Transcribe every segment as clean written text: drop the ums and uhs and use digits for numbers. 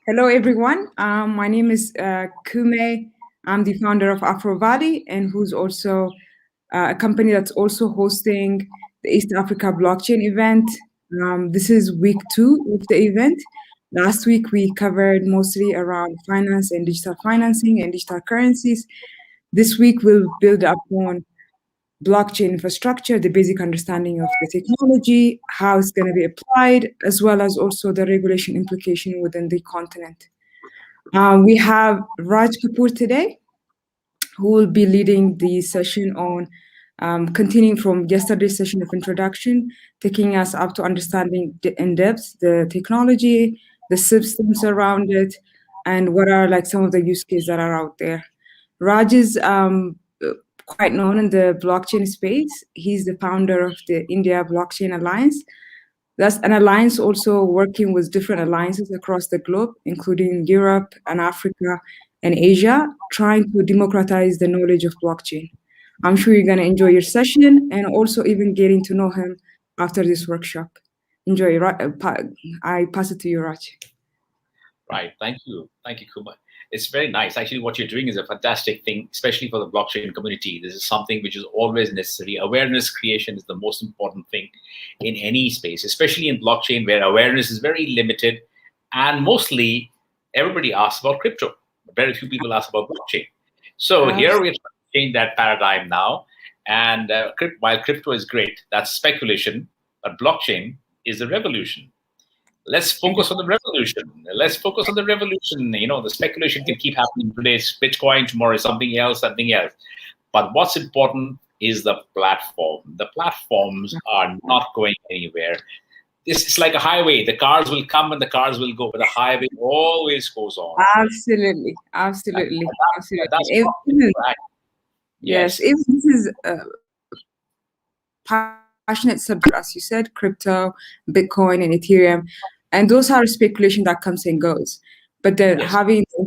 Hello, everyone. My name is Kume. I'm the founder of Afro Valley, and who's also a company that's also hosting the East Africa blockchain event. This is week two of the event. Last week, we covered mostly around finance and digital financing and digital currencies. This week, we'll build upon blockchain infrastructure, the basic understanding of the technology, how it's going to be applied, as well as also the regulation implication within the continent. We have Raj Kapoor today, who will be leading the session on continuing from yesterday's session of introduction, taking us up to understanding in depth the technology, the systems around it, and what are like some of the use cases that are out there. Raj is quite known in the blockchain space. He's the founder of the India Blockchain Alliance. That's an alliance also working with different alliances across the globe, including Europe and Africa and Asia, trying to democratize the knowledge of blockchain. I'm sure you're going to enjoy your session and also even getting to know him after this workshop. Enjoy. I pass it to you, Raj. Right. Thank you. Thank you, Kumar. It's very nice. Actually, what you're doing is a fantastic thing, especially for the blockchain community. This is something which is always necessary. Awareness creation is the most important thing in any space, especially in blockchain, where awareness is very limited. And mostly everybody asks about crypto. Very few people ask about blockchain. So here we're trying to change that paradigm now. And while crypto is great, that's speculation, but blockchain is a revolution. Let's focus on the revolution. Let's focus on the revolution. You know, the speculation can keep happening. Today it's Bitcoin, tomorrow is something else, something else. But what's important is the platform. The platforms are not going anywhere. This is like a highway. The cars will come and the cars will go, but the highway always goes on. Absolutely. Absolutely. Absolutely. That's right. Yes, if this is a passionate subject, as you said, crypto, Bitcoin, and Ethereum, and those are speculation that comes and goes. But then having the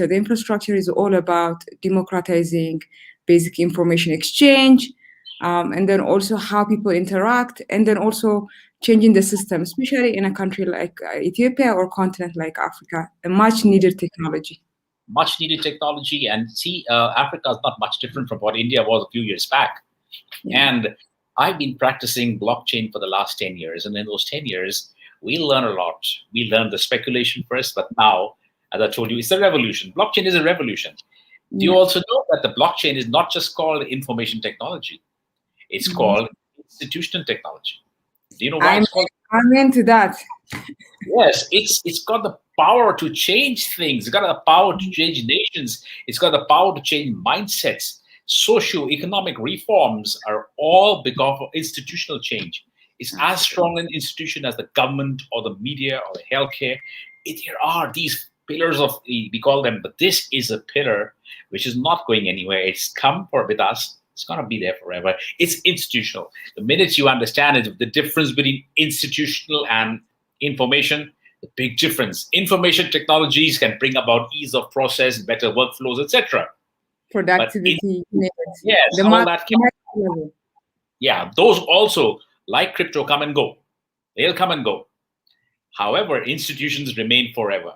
infrastructure is all about democratizing basic information exchange, and then also how people interact, and then also changing the system, especially in a country like Ethiopia or continent like Africa, a much needed technology. Much needed technology. And see, Africa is not much different from what India was a few years back. Yeah. And I've been practicing blockchain for the last 10 years. And in those 10 years, we learn a lot. We learned the speculation first, but now, as I told you, it's a revolution. Blockchain is a revolution. Do you also know that the blockchain is not just called information technology? It's called institutional technology. Do you know why it's called? I'm into that. Yes, it's got the power to change things. It's got the power to change nations. It's got the power to change mindsets. Socio-economic reforms are all because of institutional change. It's as strong an institution as the government or the media or the healthcare. There are these pillars of, we call them, but this is a pillar which is not going anywhere. It's come with us. It's going to be there forever. It's institutional. The minute you understand it, the difference between institutional and information, the big difference. Information technologies can bring about ease of process, better workflows, etc. Productivity. Yes, all that. Yeah, those also, like crypto, come and go. They'll come and go. However, institutions remain forever.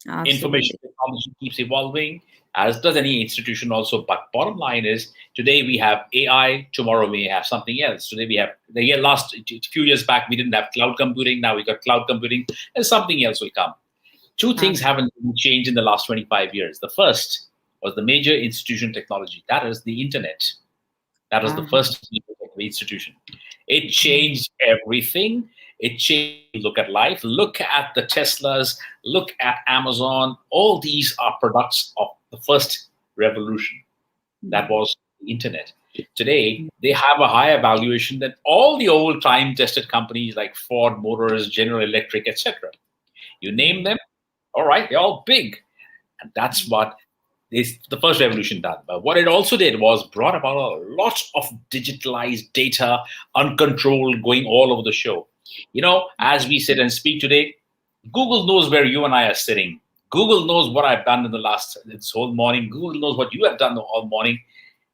Absolutely. Information technology keeps evolving, as does any institution also. But bottom line is, today we have AI, tomorrow we have something else. Today we have, last few years back, we didn't have cloud computing. Now we got cloud computing, and something else will come. Two things haven't changed in the last 25 years. The first was the major institution technology. That is the internet. That was the first institution. It changed everything. It changed. Look at life. Look at the Teslas. Look at Amazon. All these are products of the first revolution. That was the internet. Today, they have a higher valuation than all the old time-tested companies like Ford Motors, General Electric, etc. You name them, all right, they're all big. And that's what is the first revolution done. But what it also did was brought about a lot of digitalized data, uncontrolled, going all over the show. You know, as we sit and speak today, Google knows where you and I are sitting. Google knows what I've done in this whole morning. Google knows what you have done the whole morning.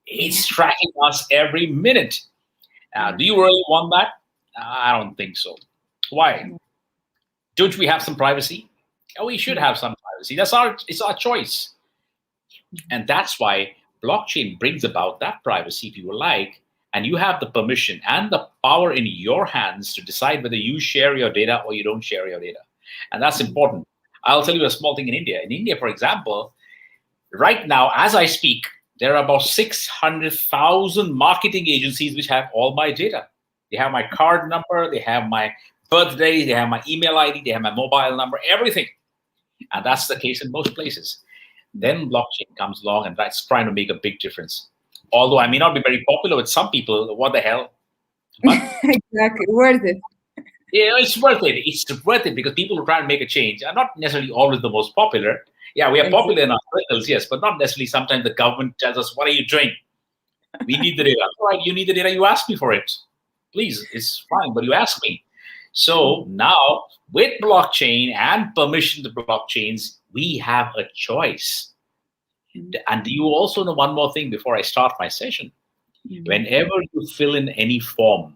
It's tracking us every minute. Do you really want that? I don't think so. Why? Don't we have some privacy? We should have some privacy. It's our choice. And that's why blockchain brings about that privacy, if you like, and you have the permission and the power in your hands to decide whether you share your data or you don't share your data. And that's important. I'll tell you a small thing in India. In India, for example, right now, as I speak, there are about 600,000 marketing agencies which have all my data. They have my card number, they have my birthday, they have my email ID, they have my mobile number, everything. And that's the case in most places. Then blockchain comes along and that's trying to make a big difference. Although I may not be very popular with some people, what the hell? But exactly, worth it. Yeah, it's worth it. It's worth it because people who try to make a change are not necessarily always the most popular. Yeah, we are popular in our circles, yes, but not necessarily. Sometimes the government tells us, what are you doing? We need the data. All right, you need the data, you ask me for it. Please, it's fine, but you ask me. So now, with blockchain and permission to blockchains, we have a choice. And you also know one more thing before I start my session. Whenever you fill in any form,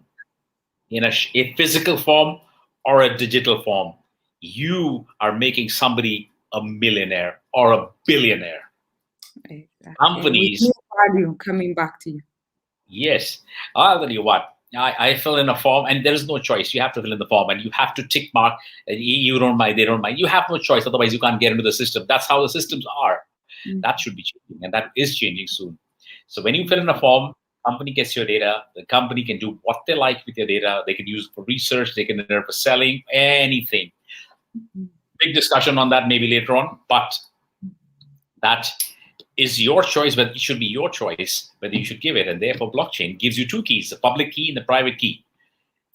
in a physical form or a digital form, you are making somebody a millionaire or a billionaire. Exactly. Companies. Value coming back to you. Yes. I'll tell you what. I fill in a form and there is no choice. You have to fill in the form and you have to tick mark. You don't mind, they don't mind. You have no choice. Otherwise, you can't get into the system. That's how the systems are. That should be changing, and that is changing soon. So when you fill in a form, company gets your data. The company can do what they like with your data. They can use it for research. They can use it for selling, anything. Big discussion on that maybe later on, but that is your choice, but it should be your choice whether you should give it. And therefore, blockchain gives you two keys, the public key and the private key.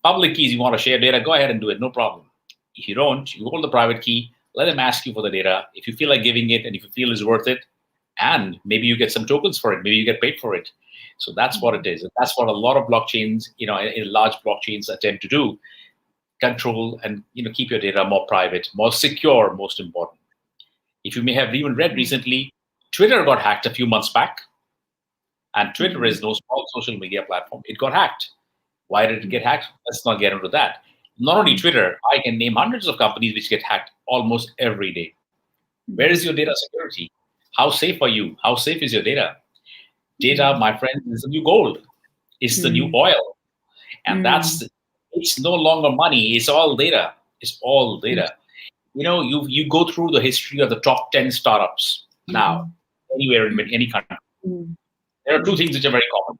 Public keys, you want to share data, go ahead and do it, no problem. If you don't, you hold the private key, let them ask you for the data. If you feel like giving it and if you feel it's worth it, and maybe you get some tokens for it, maybe you get paid for it. So that's what it is. And that's what a lot of blockchains, in large blockchains attempt to do. Control and keep your data more private, more secure, most important. If you may have even read recently, Twitter got hacked a few months back. And Twitter is no small social media platform. It got hacked. Why did it get hacked? Let's not get into that. Not only Twitter, I can name hundreds of companies which get hacked almost every day. Where is your data security? How safe are you? How safe is your data? Data, my friend, is the new gold. It's the new oil. And it's no longer money. It's all data. It's all data. You go through the history of the top 10 startups now, anywhere in any country. There are two things which are very common.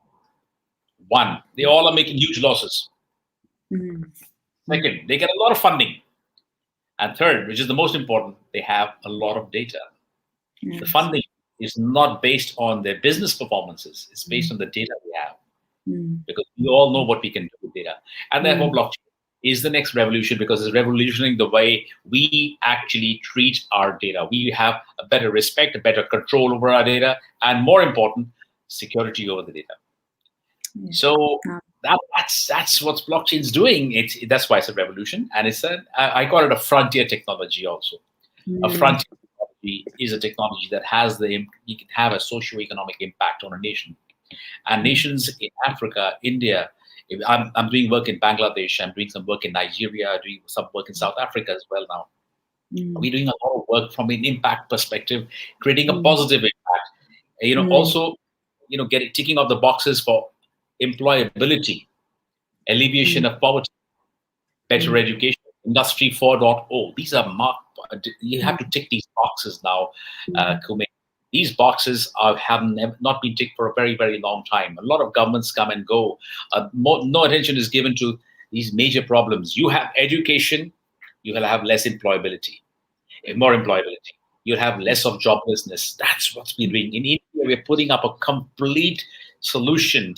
One, they all are making huge losses. Second, they get a lot of funding. And third, which is the most important, they have a lot of data. The funding is not based on their business performances. It's based on the data we have. Because we all know what we can do with data. And therefore, blockchain is the next revolution because it's revolutionizing the way we actually treat our data. We have a better respect, a better control over our data, and more important, security over the data. So that's what blockchain's doing. That's why it's a revolution, and I call it a frontier technology also. A frontier technology is a technology that you can have a socio-economic impact on a nation, and nations in Africa, India. I'm doing work in Bangladesh. I'm doing some work in Nigeria. Doing some work in South Africa as well now. We're doing a lot of work from an impact perspective, creating a positive impact. Also, ticking off the boxes for employability, alleviation of poverty, better education, Industry 4.0. These are you have to tick these boxes now, Kume. These boxes have not been ticked for a very, very long time. A lot of governments come and go. No attention is given to these major problems. You have education, you will have less employability, more employability. You'll have less of joblessness. That's what's been doing. In India, we're putting up a complete solution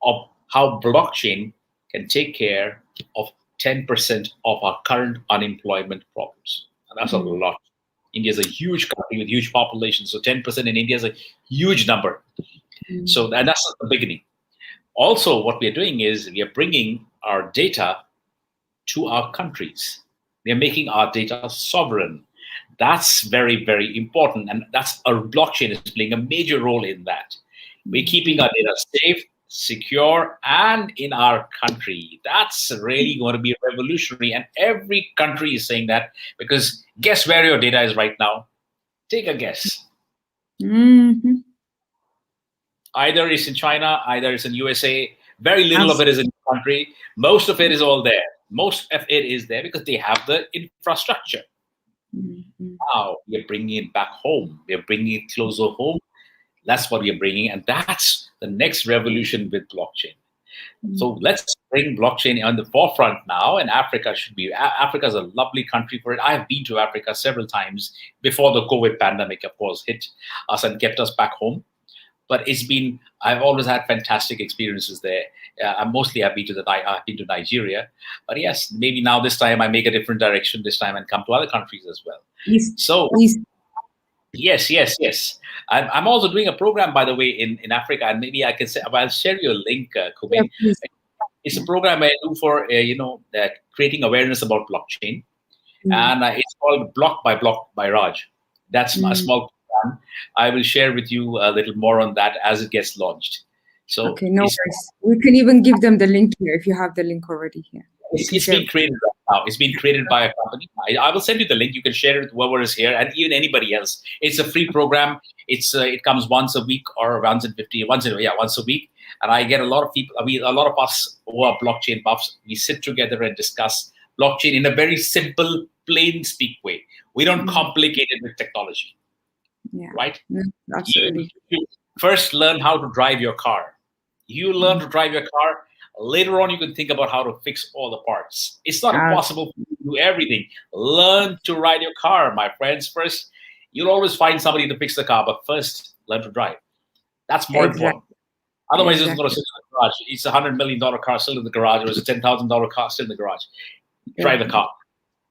of how blockchain can take care of 10% of our current unemployment problems. And that's a lot. India is a huge country with huge population. So 10% in India is a huge number. So and that's the beginning. Also, what we are doing is we are bringing our data to our countries. We are making our data sovereign. That's very, very important. And that's our blockchain is playing a major role in that. We're keeping our data safe, secure, and in our country. That's really going to be revolutionary. And every country is saying that, because guess where your data is right now? Take a guess. Mm-hmm. Either it's in China, either it's in USA. Very little of it is in the country. Most of it is all there. Most of it is there because they have the infrastructure. Mm-hmm. Now we're bringing it back home. We're bringing it closer home. That's what we're bringing. And that's the next revolution with blockchain. Mm-hmm. So let's bring blockchain on the forefront now. And Africa should be. Africa is a lovely country for it. I've been to Africa several times before the COVID pandemic, of course, hit us and kept us back home. But I've always had fantastic experiences there. I've been to Nigeria. But yes, maybe now this time I make a different direction this time and come to other countries as well. Yes. I'm also doing a program, by the way, in Africa, and maybe I can say, I'll share you a link, Kume. Yeah, it's a program I do for, creating awareness about blockchain. And it's called Block by Raj. That's my small program. I will share with you a little more on that as it gets launched. So okay, no worries. We can even give them the link here if you have the link already here. It's being created right now. It's being created by a company. I will send you the link. You can share it with whoever is here and even anybody else. It's a free program. It comes once a week or once a week. And I get a lot of people. A lot of us who are blockchain buffs. We sit together and discuss blockchain in a very simple, plain speak way. We don't complicate it with technology. Yeah. Right? Absolutely. You first learn how to drive your car. You learn to drive your car. Later on, you can think about how to fix all the parts. It's not impossible to do everything. Learn to ride your car, my friends. First, you'll always find somebody to fix the car, but first, learn to drive. That's more important. Otherwise, it's going to sit in the garage. It's a $100 million car still in the garage, or it's a $10,000 car still in the garage. Drive the car.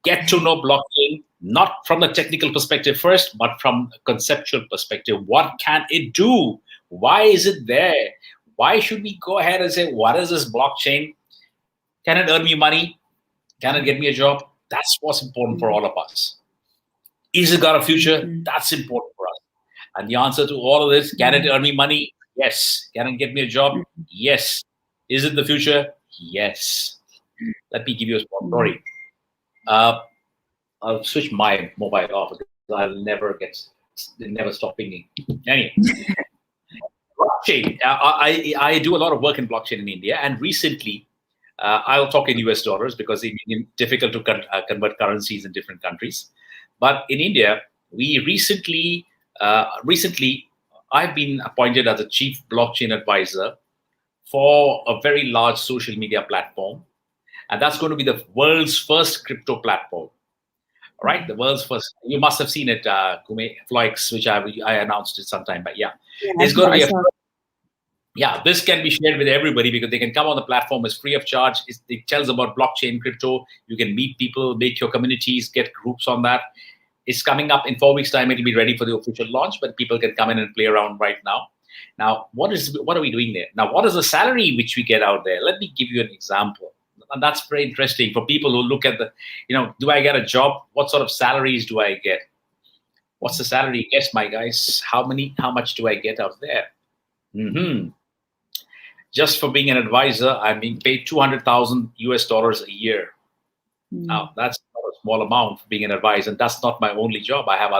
Get to know blockchain, not from the technical perspective first, but from a conceptual perspective. What can it do? Why is it there? Why should we go ahead and say, what is this blockchain? Can it earn me money? Can it get me a job? That's what's important for all of us. Is it got a future? That's important for us. And the answer to all of this, can it earn me money? Yes. Can it get me a job? Yes. Is it the future? Yes. Let me give you a small story. I'll switch my mobile off because I'll never stop pinging. Anyway. Blockchain. I do a lot of work in blockchain in India, and recently, I'll talk in US dollars because it's difficult to convert currencies in different countries. But in India, we recently, I've been appointed as a chief blockchain advisor for a very large social media platform, and that's going to be the world's first crypto platform. All right, the world's first. You must have seen it, Kume, Floix, which I announced it sometime. But it's going to be this can be shared with everybody because they can come on the platform. It's free of charge. It tells about blockchain, crypto. You can meet people, make your communities, get groups on that. It's coming up in 4 weeks' time. It'll be ready for the official launch, but people can come in and play around right now. Now, what are we doing there? Now, what is the salary which we get out there? Let me give you an example. And that's very interesting for people who look at do I get a job? What sort of salaries do I get? What's the salary? Guess, my guys. How much do I get out there? Just for being an advisor, I'm being paid $200,000 a year. Now, that's not a small amount for being an advisor, and that's not my only job. I have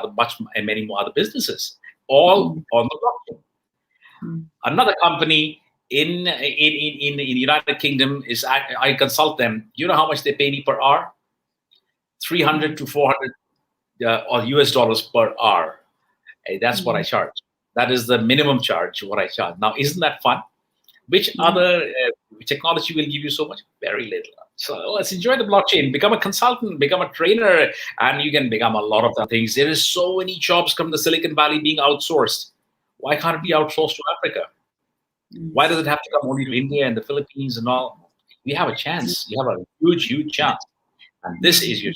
many more other businesses, all on the blockchain. Another company in the United Kingdom is I consult them. You know how much they pay me per hour? $300 to $400 or US dollars per hour. Hey, that's what I charge. That is the minimum charge. What I charge. Now, isn't that fun? Which other technology will give you so much? Very little. So let's enjoy the blockchain. Become a consultant, become a trainer, and you can become a lot of other things. There is so many jobs from the Silicon Valley being outsourced. Why can't it be outsourced to Africa? Why does it have to come only to India and the Philippines and all? We have a chance. You have a huge chance. And this is your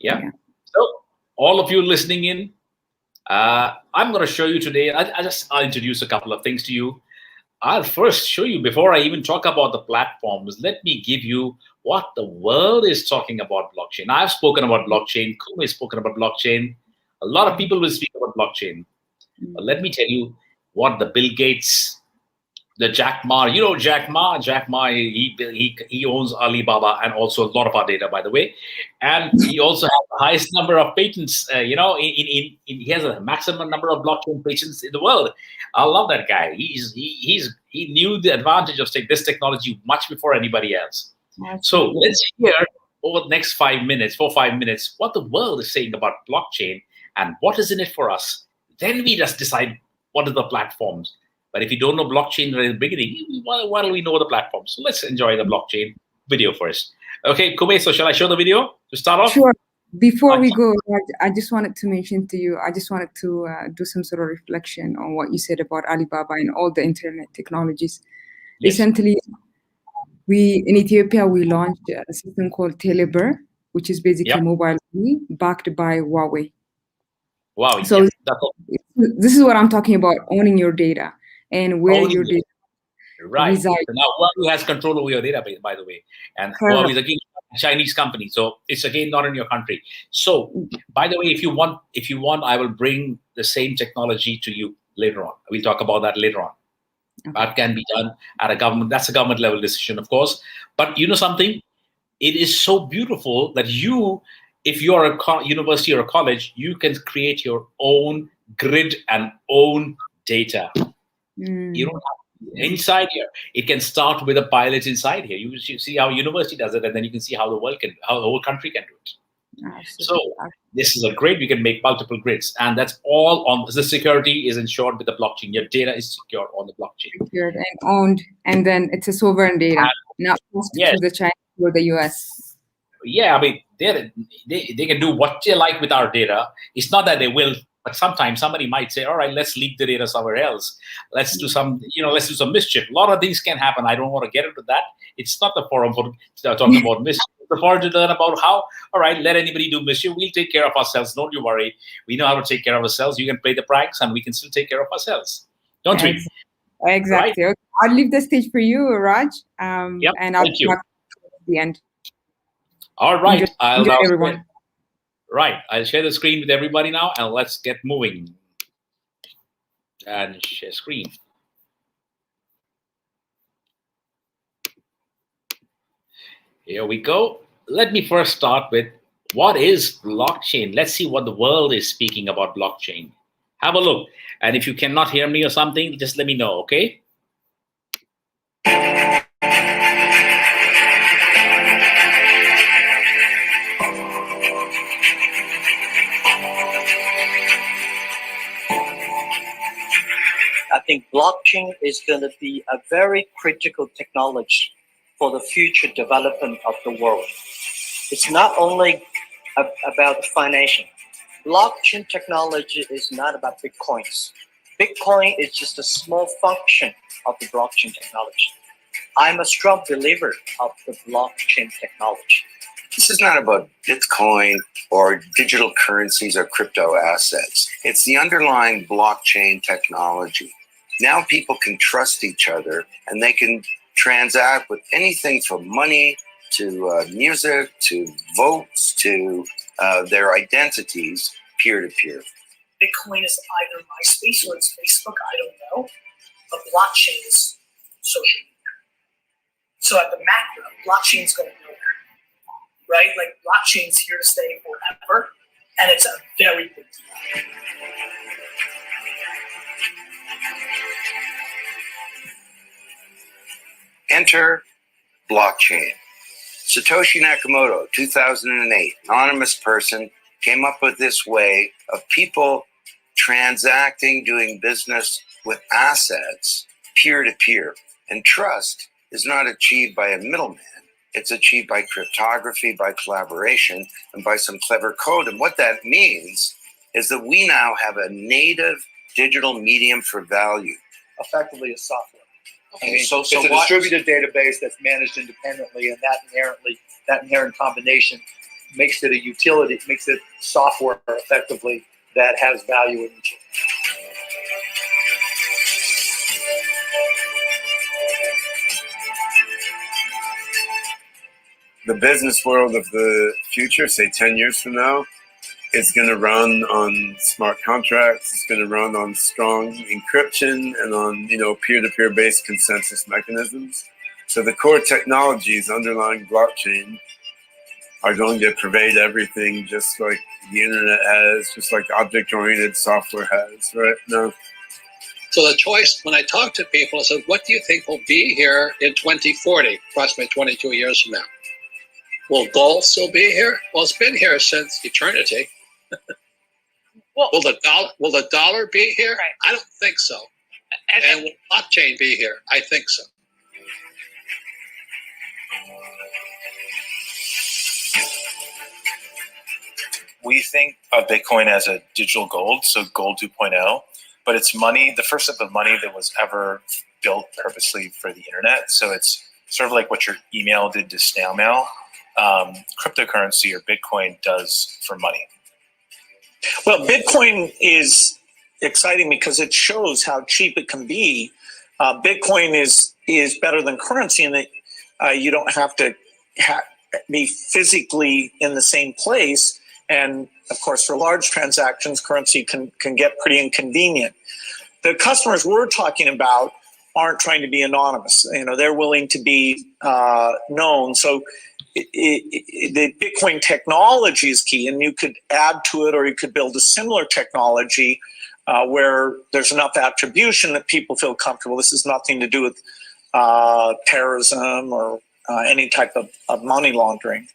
chance. So all of you listening in, I'm going to show you today. I'll introduce a couple of things to you. I'll first show you, before I even talk about the platforms, let me give you what the world is talking about blockchain. I've spoken about blockchain. Kume has spoken about blockchain. A lot of people will speak about blockchain. But let me tell you what the Bill Gates, the Jack Ma. You know Jack Ma. Jack Ma. He owns Alibaba and also a lot of our data, by the way. And he also has the highest number of patents. He has a maximum number of blockchain patents in the world. I love that guy. He knew the advantage of this technology much before anybody else. So let's hear over the next 5 minutes, 5 minutes, what the world is saying about blockchain and what is in it for us. Then we just decide what are the platforms. But if you don't know blockchain right at the beginning, why don't we know the platform? So let's enjoy the blockchain video first. Okay, Kume, so shall I show the video to start off? Sure. Before we go, I just wanted to mention to you, I just wanted to do some sort of reflection on what you said about Alibaba and all the internet technologies. Yes. Recently, in Ethiopia, we launched a system called Telebirr, which is basically mobile money backed by Huawei. Wow. So this is what I'm talking about, owning your data and where your data resides. So now Huawei has control over your database, by the way. And Huawei is again a Chinese company. So it's again not in your country. So by the way, if you want, I will bring the same technology to you later on. We'll talk about that later on. Okay. That can be done at a government. That's a government level decision, of course. But you know something? It is so beautiful that if you're a university or a college, you can create your own grid and own data. You don't have inside here. It can start with a pilot inside here. You see how university does it, and then you can see how the whole country can do it. Absolutely. So this is a grid. We can make multiple grids, and that's all on the security is ensured with the blockchain. Your data is secure on the blockchain. Secured and owned, and then it's a sovereign data, not to the China or the US. Yeah, I mean, they can do what they like with our data. It's not that they will, but sometimes somebody might say, all right, let's leak the data somewhere else. Let's do some mischief. A lot of things can happen. I don't want to get into that. It's not the forum for talking about mischief. It's the forum to learn about how, all right, let anybody do mischief. We'll take care of ourselves. Don't you worry. We know how to take care of ourselves. You can play the pranks and we can still take care of ourselves. Don't we? Exactly. Right? Okay. I'll leave the stage for you, Raj. And I'll thank you. At the end. All right. Enjoy everyone. Right. I'll share the screen with everybody now, and let's get moving. And share screen. Here we go. Let me first start with what is blockchain. Let's see what the world is speaking about blockchain. Have a look. And if you cannot hear me or something, just let me know, okay? I think blockchain is going to be a very critical technology for the future development of the world. It's not only about financial. Blockchain technology is not about Bitcoins. Bitcoin is just a small function of the blockchain technology. I'm a strong believer of the blockchain technology. This is not about Bitcoin or digital currencies or crypto assets. It's the underlying blockchain technology. Now people can trust each other and they can transact with anything from money to music to votes to their identities peer-to-peer. Bitcoin is either MySpace or it's Facebook, I don't know. But blockchain is social media. So at the macro, blockchain is going to go there, right? Like blockchain's here to stay forever, and it's a very big deal. Enter blockchain. Satoshi Nakamoto, 2008, anonymous person, came up with this way of people transacting, doing business with assets peer-to-peer. And trust is not achieved by a middleman. It's achieved by cryptography, by collaboration, and by some clever code. And what that means is that we now have a native digital medium for value. Effectively a software. Okay, I mean, it's a distributed database that's managed independently, and that inherent combination makes it a utility, makes it software effectively that has value in each. The business world of the future, say 10 years from now, It's going to run on smart contracts. It's going to run on strong encryption and on, peer-to-peer based consensus mechanisms. So the core technologies underlying blockchain are going to pervade everything, just like the internet has, just like object-oriented software has, right? No. So the choice, when I talk to people, I said, what do you think will be here in 2040, approximately 22 years from now? Will gold still be here? Well, it's been here since eternity. Well, will the dollar be here? Right. I don't think so. And will blockchain be here? I think so. We think of Bitcoin as a digital gold, so gold 2.0, but it's money, the first step of money that was ever built purposely for the internet. So it's sort of like what your email did to snail mail. Cryptocurrency or Bitcoin does for money. Well, Bitcoin is exciting because it shows how cheap it can be. Bitcoin is better than currency in that you don't have to be physically in the same place. And of course, for large transactions, currency can get pretty inconvenient. The customers we're talking about aren't trying to be anonymous. They're willing to be known. So the Bitcoin technology is key, and you could add to it, or you could build a similar technology where there's enough attribution that people feel comfortable. This has nothing to do with terrorism or any type of money laundering.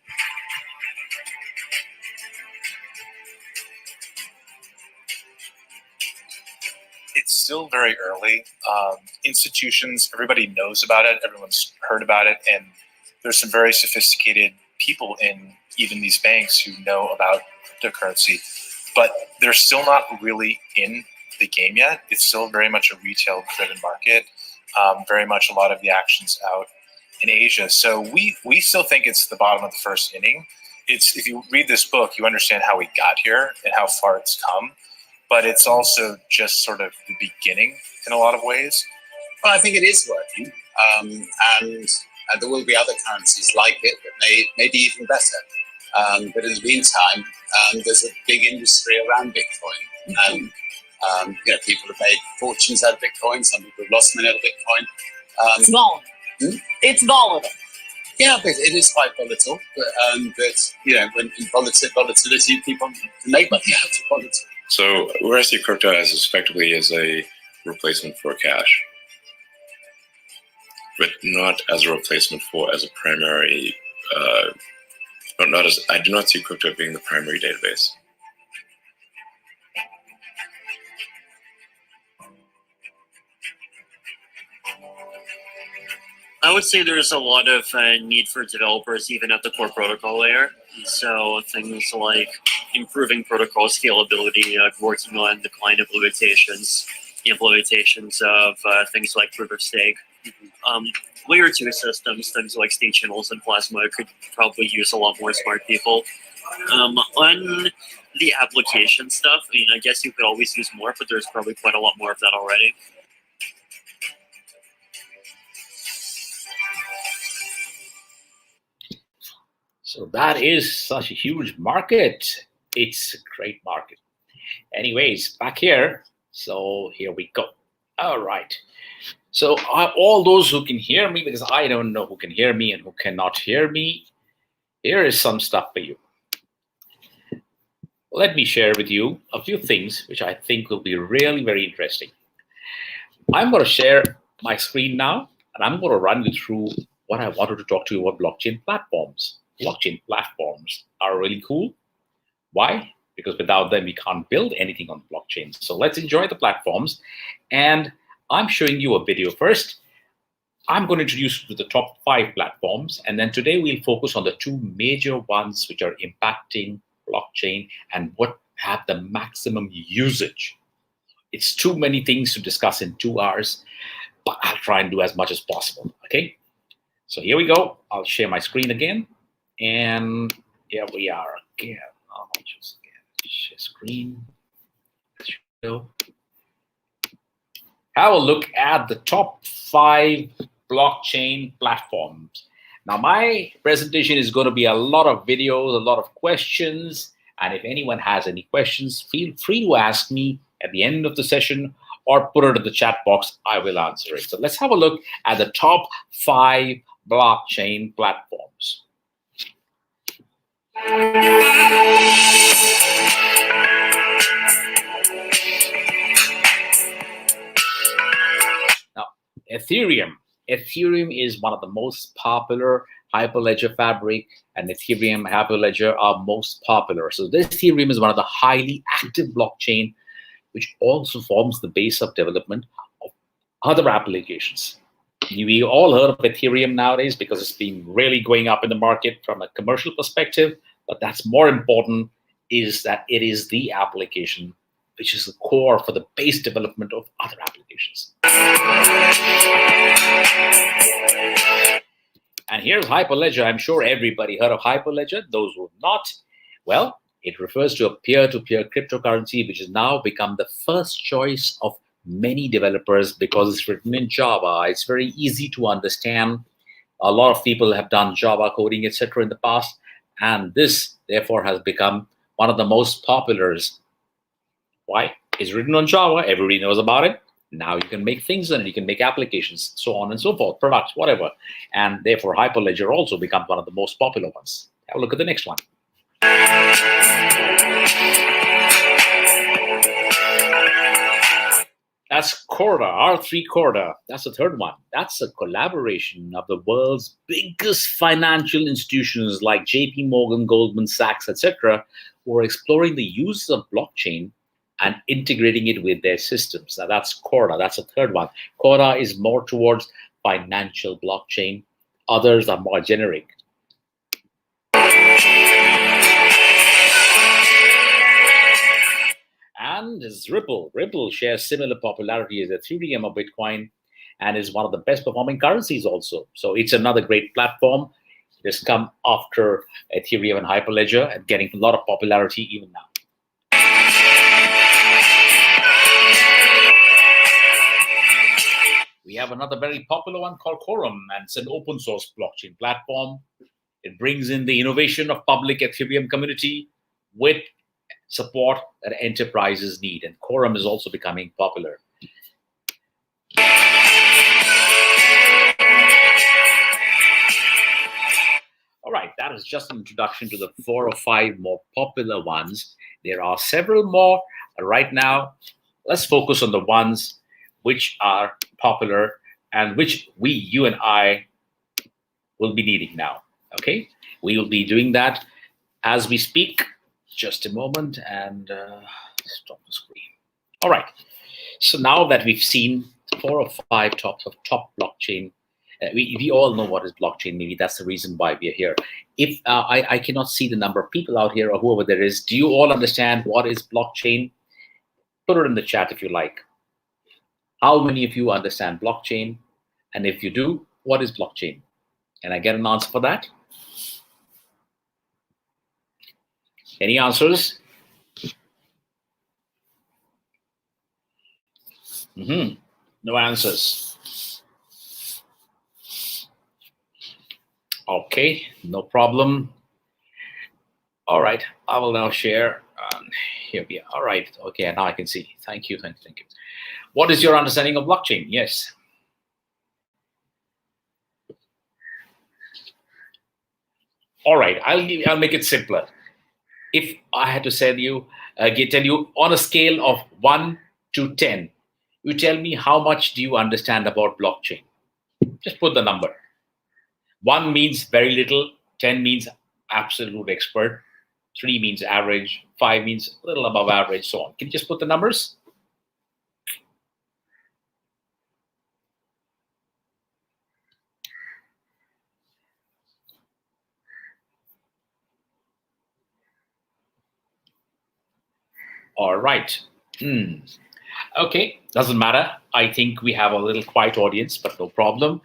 It's still very early. Institutions, everybody knows about it. Everyone's heard about it. And there's some very sophisticated people in even these banks who know about cryptocurrency, but they're still not really in the game yet. It's still very much a retail-driven market. Very much a lot of the action's out in Asia. So we still think it's the bottom of the first inning. If you read this book, you understand how we got here and how far it's come. But it's also just sort of the beginning in a lot of ways. Well, I think it is working, and there will be other currencies like it that may be even better. But in the meantime, there's a big industry around Bitcoin, and people have made fortunes out of Bitcoin. Some people have lost money out of Bitcoin. It's volatile. It's volatile. Yeah, but it is quite volatile. But when in volatility, people can make money out of volatility. So where I see crypto as effectively as a replacement for cash, but not as a replacement as a primary, I do not see crypto being the primary database. I would say there's a lot of need for developers even at the core protocol layer. So things like improving protocol scalability, working on the client implementations of things like proof of stake. Layer 2 systems, things like state channels and Plasma could probably use a lot more smart people. On the application stuff, I guess you could always use more, but there's probably quite a lot more of that already. So that is such a huge market. It's a great market. Anyways, back here. So here we go. All right. So all those who can hear me, because I don't know who can hear me and who cannot hear me, here is some stuff for you. Let me share with you a few things which I think will be really very interesting. I'm going to share my screen now, and I'm going to run you through what I wanted to talk to you about blockchain platforms. Blockchain platforms are really cool. Why? Because without them, we can't build anything on blockchain. So let's enjoy the platforms. And I'm showing you a video first. I'm going to introduce you to the top 5 platforms. And then today we'll focus on the 2 major ones which are impacting blockchain and what have the maximum usage. It's too many things to discuss in 2 hours, but I'll try and do as much as possible. Okay. So here we go. I'll share my screen again. And here we are again. I'll just share screen. Have a look at the top 5 blockchain platforms. Now, my presentation is going to be a lot of videos, a lot of questions, And if anyone has any questions, feel free to ask me at the end of the session or put it in the chat box. I will answer it. So let's have a look at the top 5 blockchain platforms. Now, Ethereum. Ethereum is one of the most popular. Hyperledger Fabric and Ethereum Hyperledger are most popular. So this Ethereum is one of the highly active blockchain, which also forms the base of development of other applications. We all heard of Ethereum nowadays because it's been really going up in the market from a commercial perspective, but that's more important is that it is the application which is the core for the base development of other applications. And here's Hyperledger. I'm sure everybody heard of Hyperledger. Those who have not, well, it refers to a peer-to-peer cryptocurrency, which has now become the first choice of many developers because it's written in Java. It's very easy to understand. A lot of people have done Java coding, etc. in the past, and this, therefore, has become one of the most populars. Why? It's written on Java. Everybody knows about it. Now you can make things in it. You can make applications, so on and so forth, products, whatever. And therefore, Hyperledger also becomes one of the most popular ones. Have a look at the next one. That's Corda, R3 Corda. That's the third one. That's a collaboration of the world's biggest financial institutions like JP Morgan, Goldman Sachs, etc., who are exploring the use of blockchain and integrating it with their systems. Now that's Corda. That's the third one. Corda is more towards financial blockchain. Others are more generic. And is Ripple. Ripple shares similar popularity as Ethereum or Bitcoin and is one of the best performing currencies also. So it's another great platform. It has come after Ethereum and Hyperledger and getting a lot of popularity even now. We have another very popular one called Quorum, and it's an open source blockchain platform. It brings in the innovation of public Ethereum community with support that enterprises need, and Quorum is also becoming popular. All right, that is just an introduction to the 4 or 5 more popular ones. There are several more right now. Let's focus on the ones which are popular and which you and I will be needing now. Okay, we will be doing that as we speak. Just a moment and stop the screen. All right, so now that we've seen 4 or 5 top blockchain, we all know what is blockchain. Maybe that's the reason why we are here. If I cannot see the number of people out here or whoever there is, do you all understand what is blockchain? Put it in the chat if you like. How many of you understand blockchain? And if you do, what is blockchain? Can I get an answer for that? Any answers? No answers. Okay, no problem. All right, I will now share. Here we are. All right, okay, now I can see. Thank you, thank you, thank you. What is your understanding of blockchain? Yes. All right, I'll make it simpler. If I had to tell you on a scale of 1 to 10, you tell me how much do you understand about blockchain? Just put the number. 1 means very little, 10 means absolute expert, 3 means average, 5 means a little above average, so on. Can you just put the numbers? All right. Okay, doesn't matter. I think we have a little quiet audience, but no problem.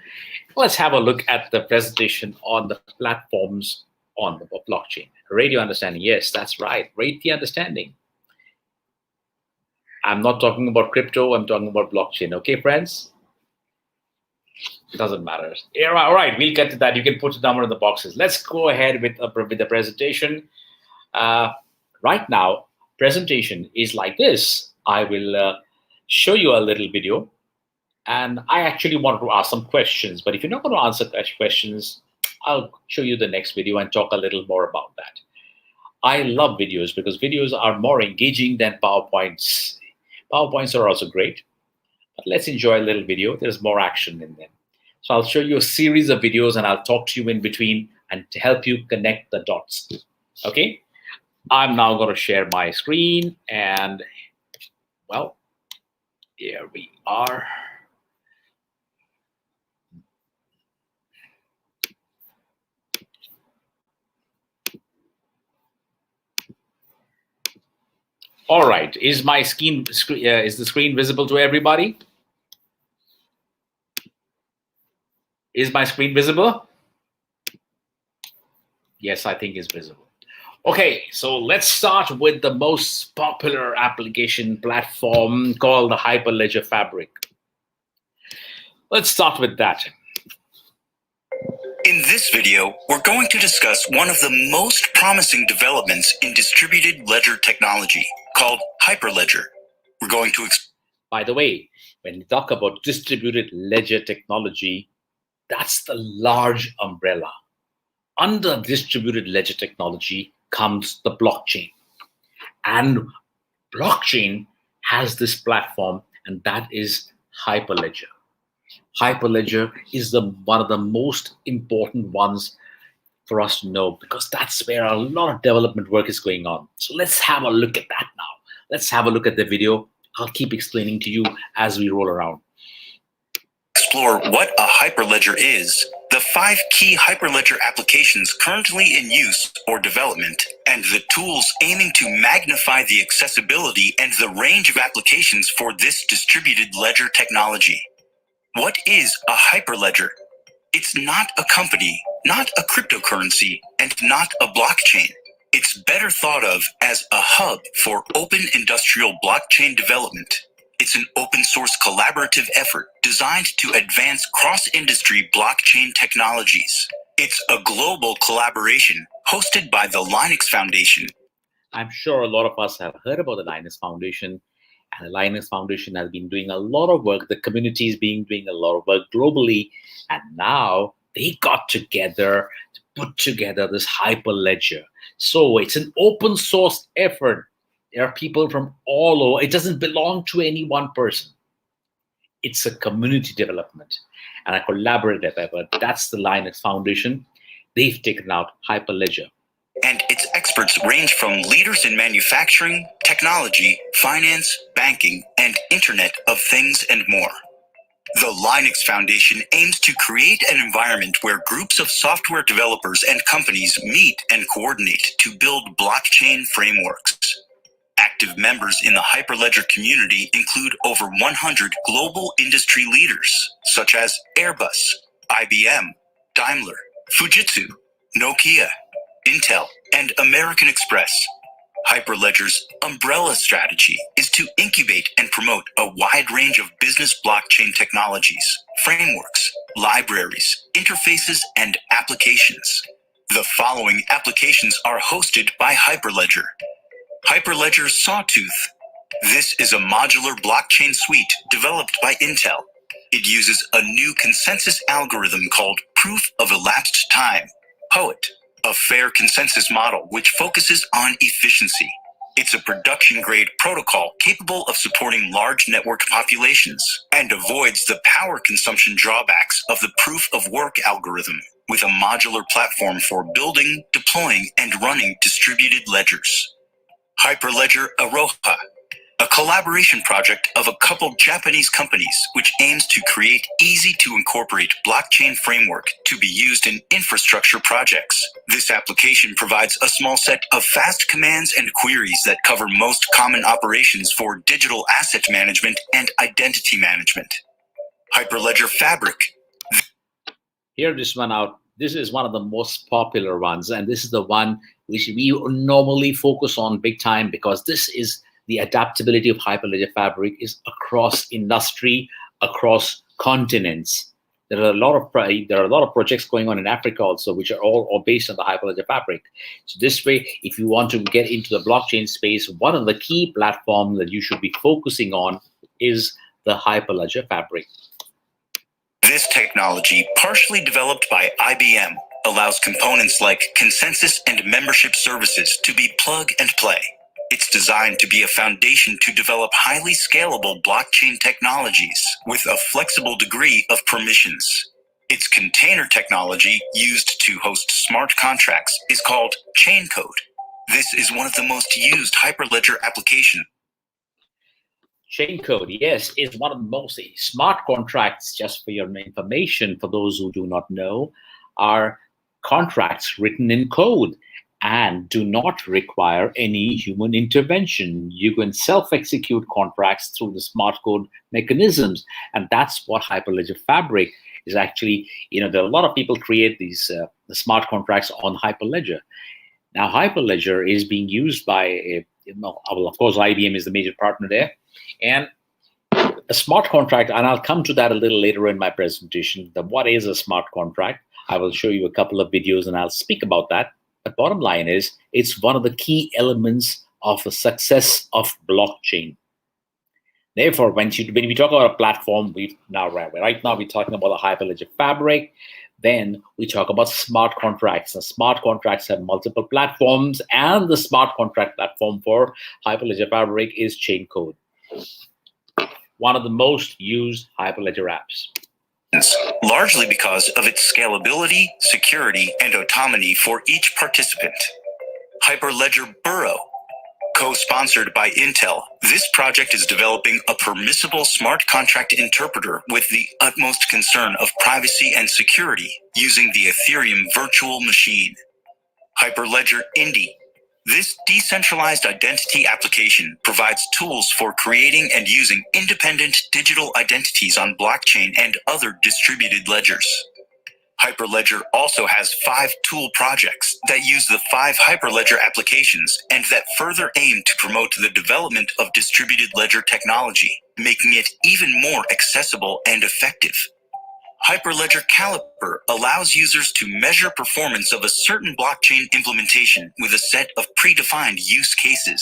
Let's have a look at the presentation on the platforms on the blockchain. Rate your understanding. Yes, that's right. Rate the understanding. I'm not talking about crypto. I'm talking about blockchain. Okay, friends? It doesn't matter. Yeah, all right, we'll get to that. You can put the number in the boxes. Let's go ahead with the presentation. Right now, presentation is like this. I will show you a little video, and I actually wanted to ask some questions, but if you're not going to answer questions, I'll show you the next video and talk a little more about that. I love videos because videos are more engaging than PowerPoints. PowerPoints are also great, but let's enjoy a little video. There's more action in them. So I'll show you a series of videos and I'll talk to you in between and to help you connect the dots. Okay? I'm now going to share my screen and, well, here we are. All right, is my screen is the screen visible to everybody? Is my screen visible? Yes, I think it's visible. Okay, so let's start with the most popular application platform called the Hyperledger Fabric. Let's start with that. In this video, we're going to discuss one of the most promising developments in distributed ledger technology called Hyperledger. We're going to By the way, when you talk about distributed ledger technology, that's the large umbrella. Under distributed ledger technology comes the blockchain. And blockchain has this platform, and that is Hyperledger. Hyperledger is one of the most important ones for us to know because that's where a lot of development work is going on. So let's have a look at that now. Let's have a look at the video. I'll keep explaining to you as we roll around. Explore what a Hyperledger is, the 5 key Hyperledger applications currently in use or development, and the tools aiming to magnify the accessibility and the range of applications for this distributed ledger technology. What is a Hyperledger? It's not a company, not a cryptocurrency, and not a blockchain. It's better thought of as a hub for open industrial blockchain development. It's an open source collaborative effort designed to advance cross-industry blockchain technologies. It's a global collaboration hosted by the Linux Foundation. I'm sure a lot of us have heard about the Linux Foundation, and the Linux Foundation has been doing a lot of work. The community is doing a lot of work globally, and now they got together to put together this Hyperledger. So it's an open source effort. There are people from all over. It doesn't belong to any one person. It's a community development and a collaborative effort. That's the Linux Foundation. They've taken out Hyperledger. And its experts range from leaders in manufacturing, technology, finance, banking, and Internet of Things and more. The Linux Foundation aims to create an environment where groups of software developers and companies meet and coordinate to build blockchain frameworks. Active members in the Hyperledger community include over 100 global industry leaders, such as Airbus, IBM, Daimler, Fujitsu, Nokia, Intel, and American Express. Hyperledger's umbrella strategy is to incubate and promote a wide range of business blockchain technologies, frameworks, libraries, interfaces, and applications. The following applications are hosted by Hyperledger. Hyperledger Sawtooth. This is a modular blockchain suite developed by Intel. It uses a new consensus algorithm called Proof of Elapsed Time, POET, a fair consensus model which focuses on efficiency. It's a production-grade protocol capable of supporting large network populations and avoids the power consumption drawbacks of the proof-of-work algorithm with a modular platform for building, deploying, and running distributed ledgers. Hyperledger Aroha, a collaboration project of a couple Japanese companies which aims to create easy-to-incorporate blockchain framework to be used in infrastructure projects. This application provides a small set of fast commands and queries that cover most common operations for digital asset management and identity management. Hyperledger Fabric. Hear this one out. This is one of the most popular ones, and this is the one which we normally focus on big time because this is the adaptability of Hyperledger Fabric is across industry, across continents. There are a lot of projects going on in Africa also, which are all based on the Hyperledger Fabric. So this way, if you want to get into the blockchain space, one of the key platforms that you should be focusing on is the Hyperledger Fabric. This technology, partially developed by IBM, allows components like consensus and membership services to be plug and play. It's designed to be a foundation to develop highly scalable blockchain technologies with a flexible degree of permissions. Its container technology used to host smart contracts is called Chaincode. This is one of the most used Hyperledger applications. Chaincode, yes, is one of the most smart contracts, just for your information, for those who do not know, are contracts written in code and do not require any human intervention. You can self-execute contracts through the smart code mechanisms, and that's what Hyperledger Fabric is actually. There are a lot of people create these the smart contracts on Hyperledger. Now, Hyperledger is being used by, of course, IBM is the major partner there, and a smart contract, and I'll come to that a little later in my presentation. What is a smart contract? I will show you a couple of videos and I'll speak about that. The bottom line is, it's one of the key elements of the success of blockchain. Therefore, when we talk about a platform, right now we're talking about the Hyperledger Fabric. Then we talk about smart contracts. The smart contracts have multiple platforms, and the smart contract platform for Hyperledger Fabric is Chaincode, one of the most used Hyperledger apps. Largely because of its scalability, security, and autonomy for each participant. Hyperledger Burrow, co-sponsored by Intel, this project is developing a permissible smart contract interpreter with the utmost concern of privacy and security using the Ethereum virtual machine. Hyperledger Indy. This decentralized identity application provides tools for creating and using independent digital identities on blockchain and other distributed ledgers. Hyperledger also has 5 tool projects that use the 5 Hyperledger applications and that further aim to promote the development of distributed ledger technology, making it even more accessible and effective. Hyperledger Caliper allows users to measure performance of a certain blockchain implementation with a set of predefined use cases.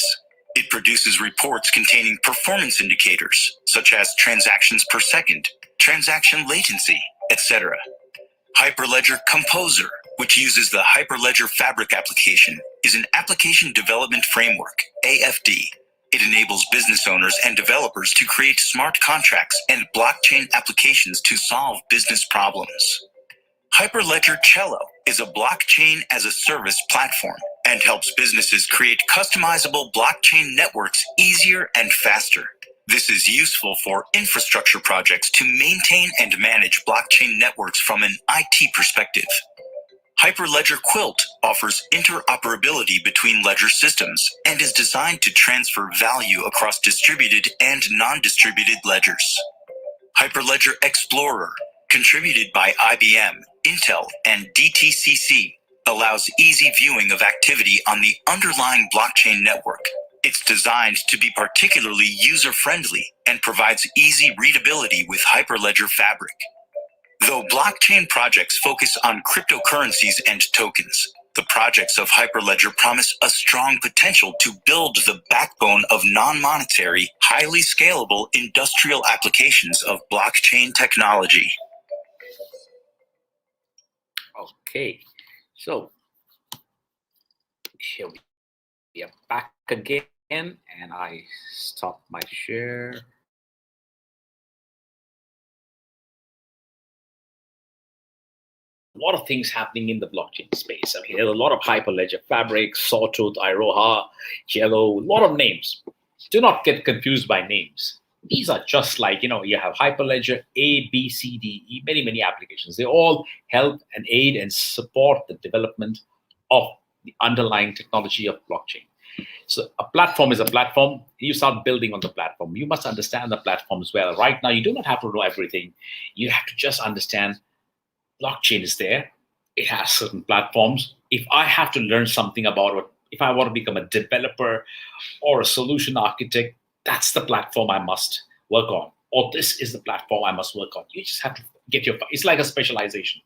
It produces reports containing performance indicators, such as transactions per second, transaction latency, etc. Hyperledger Composer, which uses the Hyperledger Fabric application, is an application development framework, AFD. It enables business owners and developers to create smart contracts and blockchain applications to solve business problems. Hyperledger Cello is a blockchain-as-a-service platform and helps businesses create customizable blockchain networks easier and faster. This is useful for infrastructure projects to maintain and manage blockchain networks from an IT perspective. Hyperledger Quilt offers interoperability between ledger systems and is designed to transfer value across distributed and non-distributed ledgers. Hyperledger Explorer, contributed by IBM, Intel, and DTCC, allows easy viewing of activity on the underlying blockchain network. It's designed to be particularly user-friendly and provides easy readability with Hyperledger Fabric. Though blockchain projects focus on cryptocurrencies and tokens, the projects of Hyperledger promise a strong potential to build the backbone of non-monetary, highly scalable industrial applications of blockchain technology. Okay, so here we are back again, and I stop my share. A lot of things happening in the blockchain space. I mean, there's a lot of Hyperledger Fabric, Sawtooth, Iroha, Jello, a lot of names. Do not get confused by names. These are just like, you have Hyperledger, A, B, C, D, E, many, many applications. They all help and aid and support the development of the underlying technology of blockchain. So a platform is a platform. You start building on the platform. You must understand the platform as well. Right now, you do not have to know everything. You have to just understand blockchain is there. It has certain platforms. If I have to learn something about it, if I want to become a developer or a solution architect, that's the platform I must work on. Or this is the platform I must work on. You just have to get your, it's like a specialization.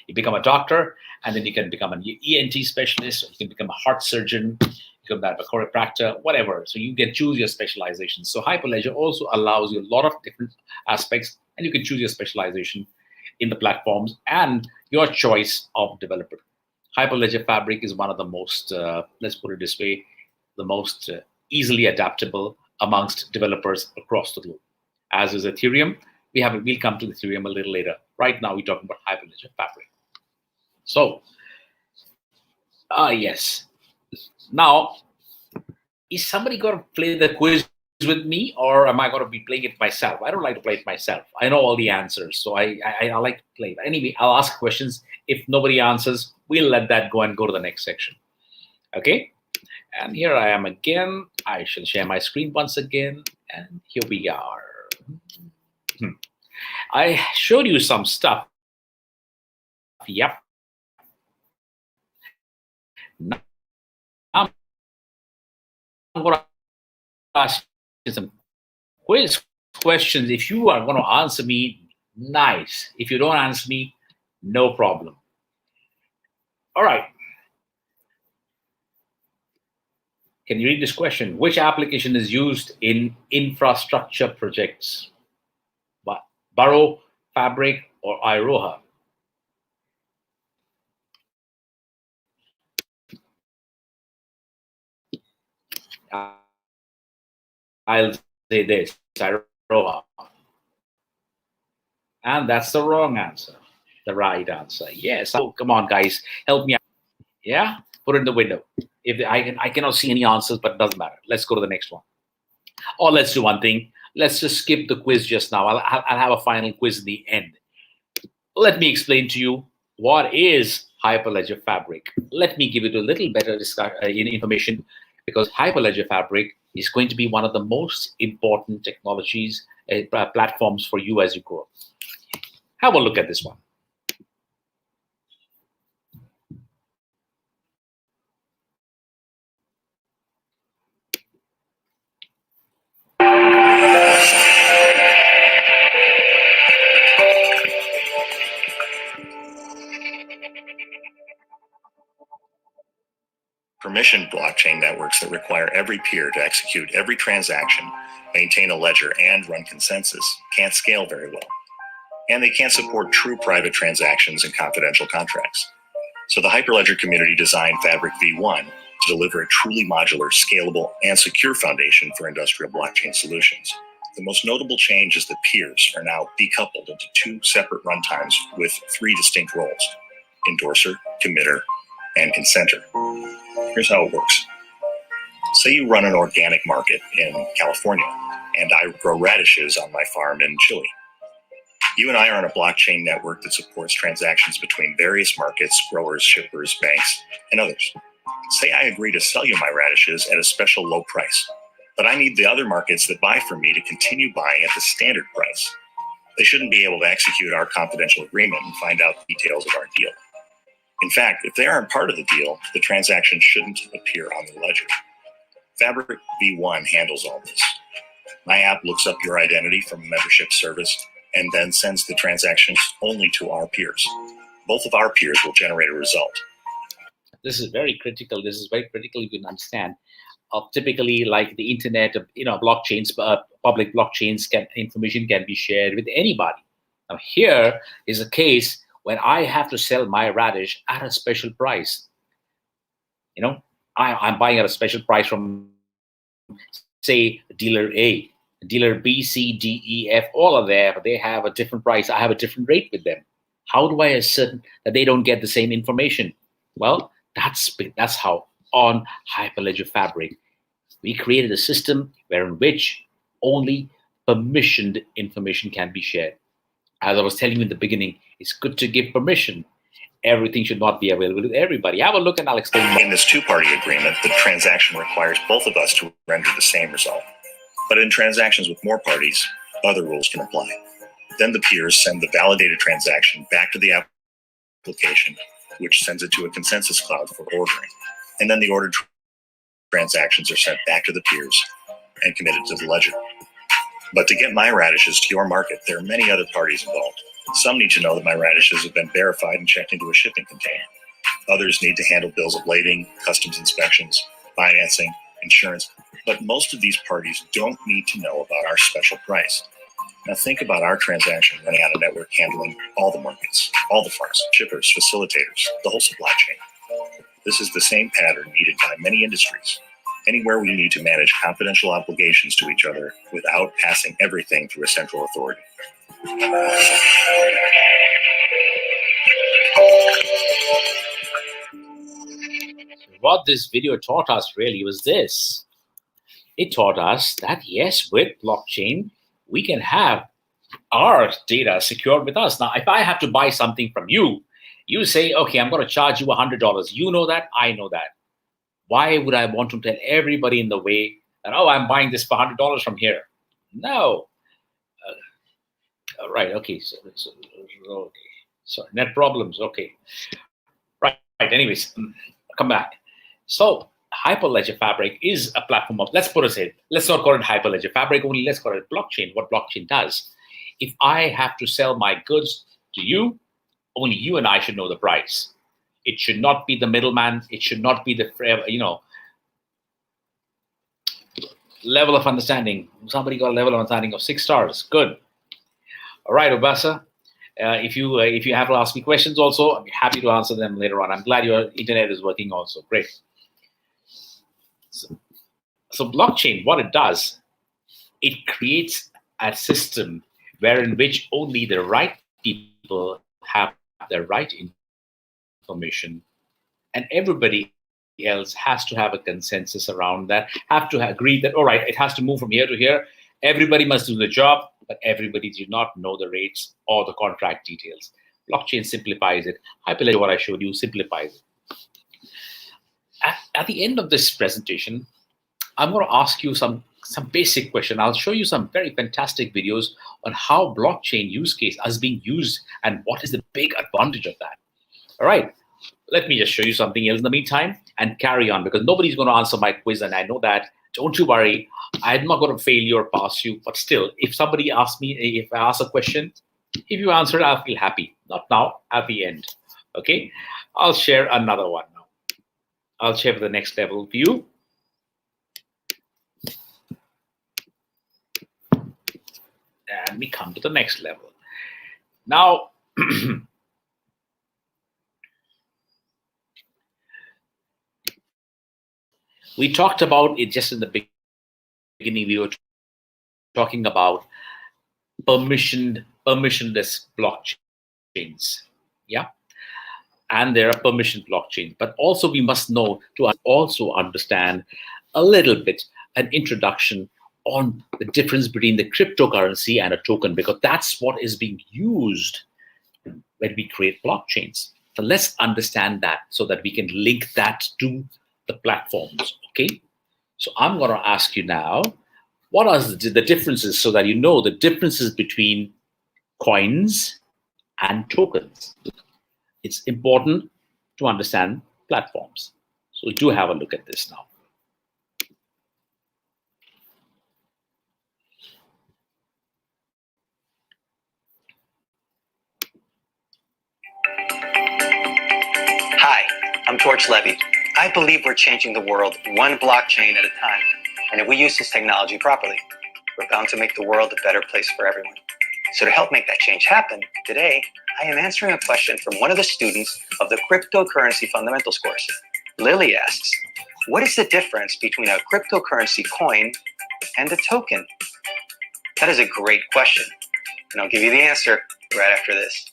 You become a doctor, and then you can become an ENT specialist, or you can become a heart surgeon, you can become a chiropractor, whatever. So you can choose your specialization. So Hyperledger also allows you a lot of different aspects, and you can choose your specialization in the platforms and your choice of developer. Hyperledger Fabric is one of the most, let's put it this way, the most easily adaptable amongst developers across the globe. As is Ethereum, we'll come to Ethereum a little later. Right now, we're talking about Hyperledger Fabric. So, yes. Now, is somebody going to play the quiz with me, or am I going to be playing it myself? I don't like to play it myself. I know all the answers, so I like to play it. Anyway, I'll ask questions. If nobody answers, we'll let that go and go to the next section. Okay? And here I am again. I shall share my screen once again, and here we are. I showed you some stuff. Yep. Now I'm going to ask you some quiz questions. If you are going to answer me, nice. If you don't answer me, no problem. All right. Can you read this question? Which application is used in infrastructure projects? Burrow, Fabric, or Iroha? I'll say this, Iroha. And that's the wrong answer. The right answer. Yes. Oh, come on, guys. Help me out. Yeah? Put it in the window. If I cannot see any answers, but it doesn't matter. Let's go to the next one. Or let's do one thing. Let's just skip the quiz just now. I'll have a final quiz in the end. Let me explain to you what is Hyperledger Fabric. Let me give you a little better information, because Hyperledger Fabric is going to be one of the most important technologies, platforms for you as you grow. Have a look at this one. Permissioned blockchain networks that require every peer to execute every transaction, maintain a ledger, and run consensus can't scale very well. And they can't support true private transactions and confidential contracts. So the Hyperledger community designed Fabric V1 to deliver a truly modular, scalable, and secure foundation for industrial blockchain solutions. The most notable change is that peers are now decoupled into two separate runtimes with three distinct roles: endorser, committer, and consenter. Here's how it works. Say you run an organic market in California, and I grow radishes on my farm in Chile. You and I are on a blockchain network that supports transactions between various markets, growers, shippers, banks, and others. Say I agree to sell you my radishes at a special low price, but I need the other markets that buy from me to continue buying at the standard price. They shouldn't be able to execute our confidential agreement and find out the details of our deal. In fact, if they aren't part of the deal, the transaction shouldn't appear on the ledger. Fabric V1 handles all this. My app looks up your identity from a membership service and then sends the transactions only to our peers. Both of our peers will generate a result. This is very critical. This is very critical, you can understand. Typically, like the internet, blockchains, public blockchains, information can be shared with anybody. Now, here is a case when I have to sell my radish at a special price. I'm buying at a special price from, say, dealer A, dealer B, C, D, E, F, all of them. They have a different price. I have a different rate with them. How do I ascertain that they don't get the same information? Well, that's how on Hyperledger Fabric, we created a system in which only permissioned information can be shared. As I was telling you in the beginning, it's good to give permission. Everything should not be available to everybody. Have a look and I'll explain. In this two-party agreement, the transaction requires both of us to render the same result. But in transactions with more parties, other rules can apply. Then the peers send the validated transaction back to the application, which sends it to a consensus cloud for ordering. And then the ordered transactions are sent back to the peers and committed to the ledger. But to get my radishes to your market, there are many other parties involved. Some need to know that my radishes have been verified and checked into a shipping container. Others need to handle bills of lading, customs inspections, financing, insurance. But most of these parties don't need to know about our special price. Now think about our transaction running on a network handling all the markets, all the farms, shippers, facilitators, the whole supply chain. This is the same pattern needed by many industries. Anywhere we need to manage confidential obligations to each other without passing everything through a central authority. What this video taught us really was this. It taught us that yes, with blockchain, we can have our data secured with us. Now, if I have to buy something from you, you say, okay, I'm going to charge you $100. You know that, I know that. Why would I want to tell everybody in the way that, oh, I'm buying this for $100 from here? No. Right, okay. Okay. So net problems, okay. Right, anyways, come back. So Hyperledger Fabric is a platform of, let's not call it Hyperledger Fabric only, let's call it blockchain, what blockchain does. If I have to sell my goods to you, only you and I should know the price. It should not be the middleman. It should not be the, level of understanding. Somebody got a level of understanding of 6 stars. Good. All right, Obasa. If you have to ask me questions also, I'll be happy to answer them later on. I'm glad your internet is working also. Great. So blockchain, what it does, it creates a system wherein which only the right people have the right information, and everybody else has to have a consensus around that, have to agree that, all right, it has to move from here to here. Everybody must do the job, but everybody do not know the rates or the contract details. Blockchain simplifies it. Hyperledger, what I showed you, simplifies it. At the end of this presentation, I'm going to ask you some basic question. I'll show you some very fantastic videos on how blockchain use case is being used and what is the big advantage of that. All right, let me just show you something else in the meantime and carry on, because nobody's going to answer my quiz, and I know that. Don't you worry. I'm not going to fail you or pass you, but still, if somebody asks me, if I ask a question, if you answer it, I'll feel happy. Not now, at the end. Okay, I'll share another one now. I'll share the next level view. And we come to the next level. Now, we talked about it just in the beginning. We were talking about permissionless blockchains. Yeah. And there are permission blockchains, but also we must know to also understand a little bit an introduction on the difference between the cryptocurrency and a token, because that's what is being used when we create blockchains. So let's understand that so that we can link that to the platforms, okay? So I'm going to ask you now, what are the differences, so that you know the differences between coins and tokens. It's important to understand platforms. So do have a look at this now. Hi, I'm Torch Levy. I believe we're changing the world one blockchain at a time. And if we use this technology properly, we're bound to make the world a better place for everyone. So to help make that change happen, today, I am answering a question from one of the students of the Cryptocurrency Fundamentals course. Lily asks, what is the difference between a cryptocurrency coin and a token? That is a great question, and I'll give you the answer right after this.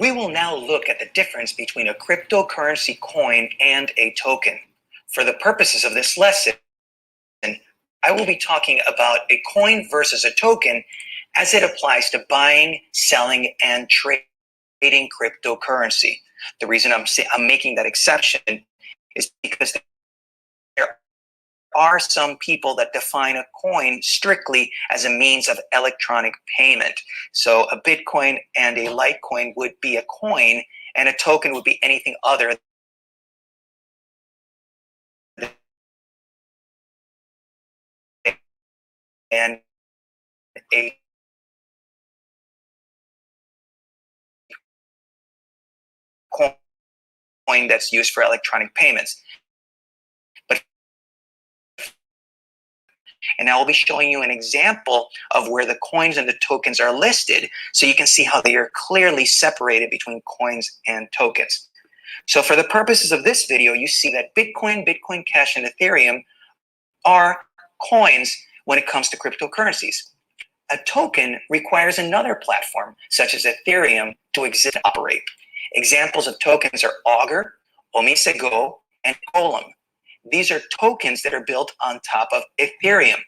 We will now look at the difference between a cryptocurrency coin and a token. For the purposes of this lesson, I will be talking about a coin versus a token as it applies to buying, selling, and trading cryptocurrency. The reason I'm making that exception is because there are some people that define a coin strictly as a means of electronic payment. So a Bitcoin and a Litecoin would be a coin, and a token would be anything other and a coin that's used for electronic payments. And I will be showing you an example of where the coins and the tokens are listed, so you can see how they are clearly separated between coins and tokens. So for the purposes of this video, you see that Bitcoin, Bitcoin Cash, and Ethereum are coins when it comes to cryptocurrencies. A token requires another platform, such as Ethereum, to exist and operate. Examples of tokens are Augur, Omisego, and Golem. These are tokens that are built on top of Ethereum.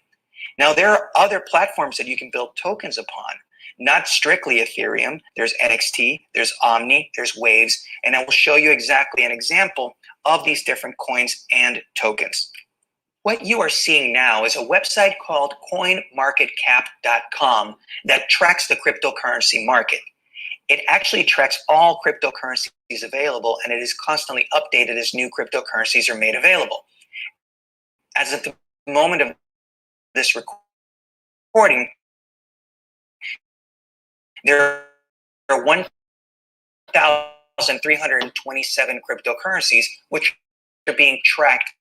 Now, there are other platforms that you can build tokens upon, not strictly Ethereum. There's NXT, there's Omni, there's Waves, and I will show you exactly an example of these different coins and tokens. What you are seeing now is a website called coinmarketcap.com that tracks the cryptocurrency market. It actually tracks all cryptocurrencies available, and it is constantly updated as new cryptocurrencies are made available. As of the moment of this recording, there are 1,327 cryptocurrencies which are being tracked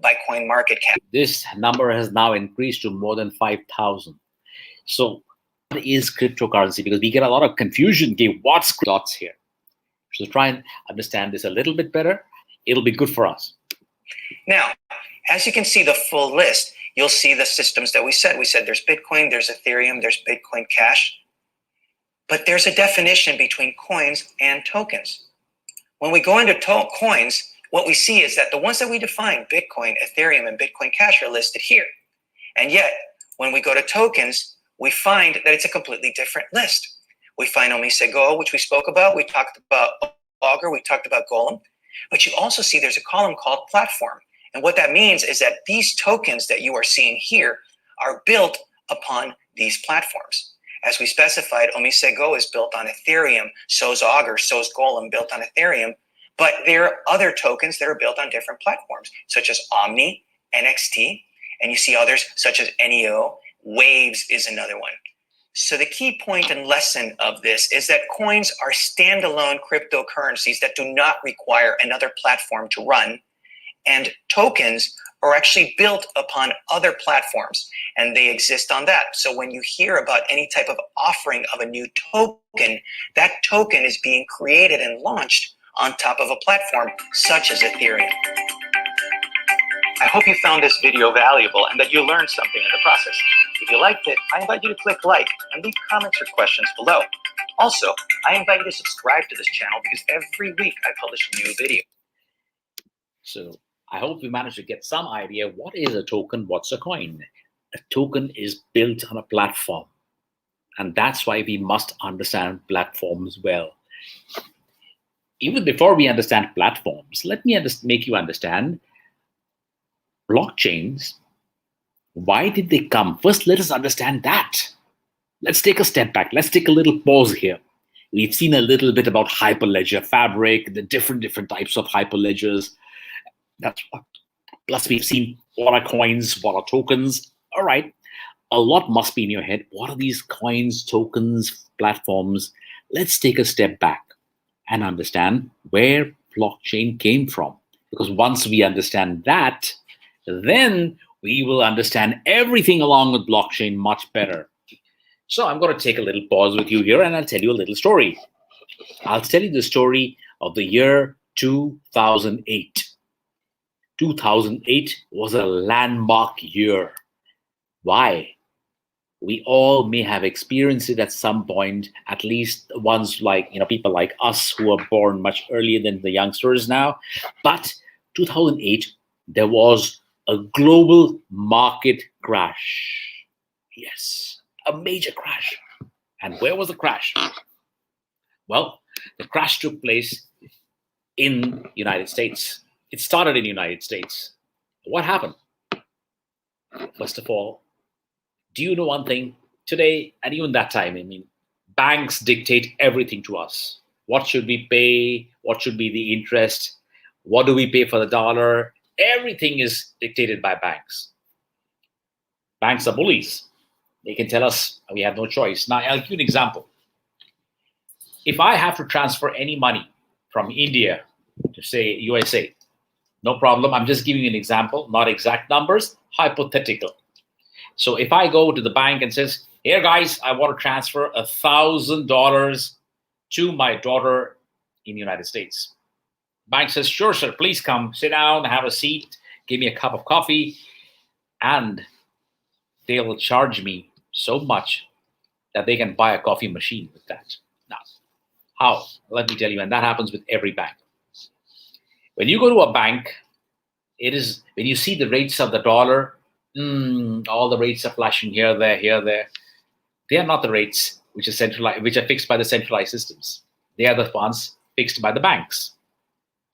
by CoinMarketCap. This number has now increased to more than 5,000. So what is cryptocurrency? Because we get a lot of confusion. Okay, what's dots here? So try and understand this a little bit better. It'll be good for us. Now, as you can see the full list, you'll see the systems that we said. We said there's Bitcoin, there's Ethereum, there's Bitcoin Cash. But there's a definition between coins and tokens. When we go into coins, what we see is that the ones that we define, Bitcoin, Ethereum, and Bitcoin Cash, are listed here. And yet, when we go to tokens, we find that it's a completely different list. We find Omisego, which we spoke about. We talked about Augur. We talked about Golem. But you also see there's a column called platform. And what that means is that these tokens that you are seeing here are built upon these platforms. As we specified, Omisego is built on Ethereum, so is Augur, so is Golem, built on Ethereum. But there are other tokens that are built on different platforms, such as Omni, NXT, and you see others such as NEO. Waves is another one. So the key point and lesson of this is that coins are standalone cryptocurrencies that do not require another platform to run, and tokens are actually built upon other platforms, and they exist on that. So when you hear about any type of offering of a new token, that token is being created and launched on top of a platform such as Ethereum. I hope you found this video valuable and that you learned something in the process. If you liked it, I invite you to click like and leave comments or questions below. Also, I invite you to subscribe to this channel because every week I publish a new video. So I hope we managed to get some idea what is a token, what's a coin. A token is built on a platform, and that's why we must understand platforms well. Even before we understand platforms, let me make you understand blockchains. Why did they come? First, let us understand that. Let's take a step back. Let's take a little pause here. We've seen a little bit about Hyperledger Fabric, the different types of Hyperledgers. That's what. Plus, we've seen what are coins, what are tokens. All right, a lot must be in your head. What are these coins, tokens, platforms? Let's take a step back and understand where blockchain came from. Because once we understand that, then we will understand everything along with blockchain much better. So I'm going to take a little pause with you here and I'll tell you a little story. I'll tell you the story of the year 2008. 2008 was a landmark year. Why? We all may have experienced it at some point, at least ones like, people like us who were born much earlier than the youngsters now. But 2008, there was a global market crash. Yes, a major crash. And where was the crash? Well, the crash took place in the United States. It started in the United States. What happened? First of all, do you know one thing? Today, and even that time, banks dictate everything to us. What should we pay? What should be the interest? What do we pay for the dollar? Everything is dictated by banks. Banks are bullies. They can tell us we have no choice. Now, I'll give you an example. If I have to transfer any money from India to, say, USA, no problem. I'm just giving you an example, not exact numbers, hypothetical. So if I go to the bank and says, here, guys, I want to transfer $1,000 to my daughter in the United States. Bank says, sure, sir, please come, sit down, have a seat, give me a cup of coffee, and they will charge me so much that they can buy a coffee machine with that. Now, how? Let me tell you, and that happens with every bank. When you go to a bank, it is when you see the rates of the dollar, all the rates are flashing here, there. They are not the rates which are centralized, which are fixed by the centralized systems. They are the ones fixed by the banks.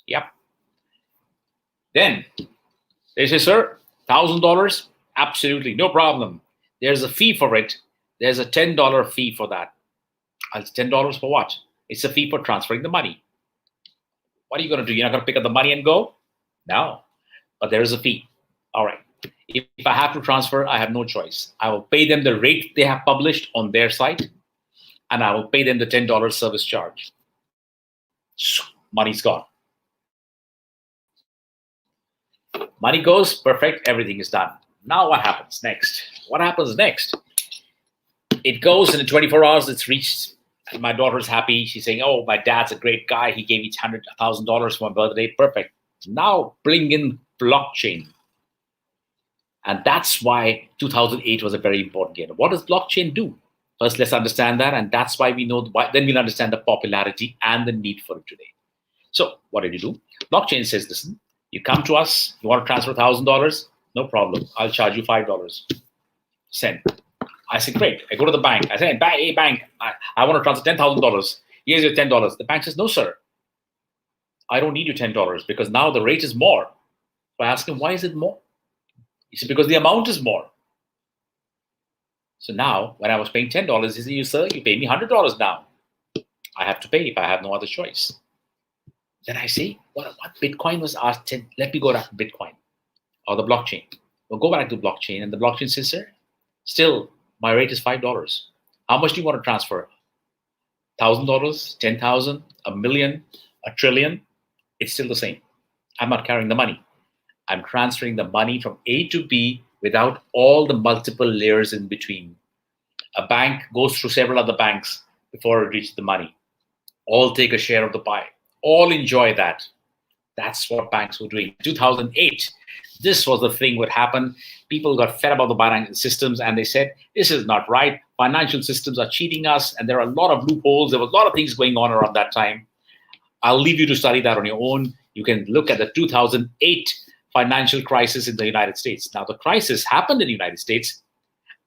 Yep. Then they say, sir, $1,000, absolutely no problem. There's a fee for it. There's a $10 fee for that. $10 for what? It's a fee for transferring the money. What are you going to do? You're not going to pick up the money and go? No, but there is a fee. All right. If I have to transfer, I have no choice. I will pay them the rate they have published on their site, and I will pay them the $10 service charge. Money's gone. Money goes, perfect, everything is done. Now what happens next? What happens next? It goes, and in 24 hours, it's reached. And my daughter's happy. She's saying, oh, my dad's a great guy. He gave me $100,000 for my birthday. Perfect. Now bring in blockchain. And that's why 2008 was a very important year. What does blockchain do? First, let's understand that. And that's why we know why. Then we'll understand the popularity and the need for it today. So what did you do? Blockchain says, listen, you come to us, you want to transfer $1,000? No problem. I'll charge you $5. Send. I say, great. I go to the bank. I say, hey, bank, I want to transfer $10,000. Here's your $10. The bank says, no, sir. I don't need your $10 because now the rate is more. So I ask him, why is it more? He said, because the amount is more. So now, when I was paying $10, he said, you, sir, you pay me $100 now. I have to pay if I have no other choice. Then I say, what Bitcoin was asked, let me go back to Bitcoin or the blockchain. We'll go back to blockchain, and the blockchain says, sir, still, my rate is $5. How much do you want to transfer? $1,000, $10,000, $1 million, $1 trillion? It's still the same. I'm not carrying the money. I'm transferring the money from A to B without all the multiple layers in between. A bank goes through several other banks before it reaches the money. All take a share of the pie. All enjoy that. That's what banks were doing. 2008, this was the thing that happened. People got fed up of the financial systems and they said, this is not right. Financial systems are cheating us and there are a lot of loopholes. There was a lot of things going on around that time. I'll leave you to study that on your own. You can look at the 2008 financial crisis in the United States. Now, the crisis happened in the United States.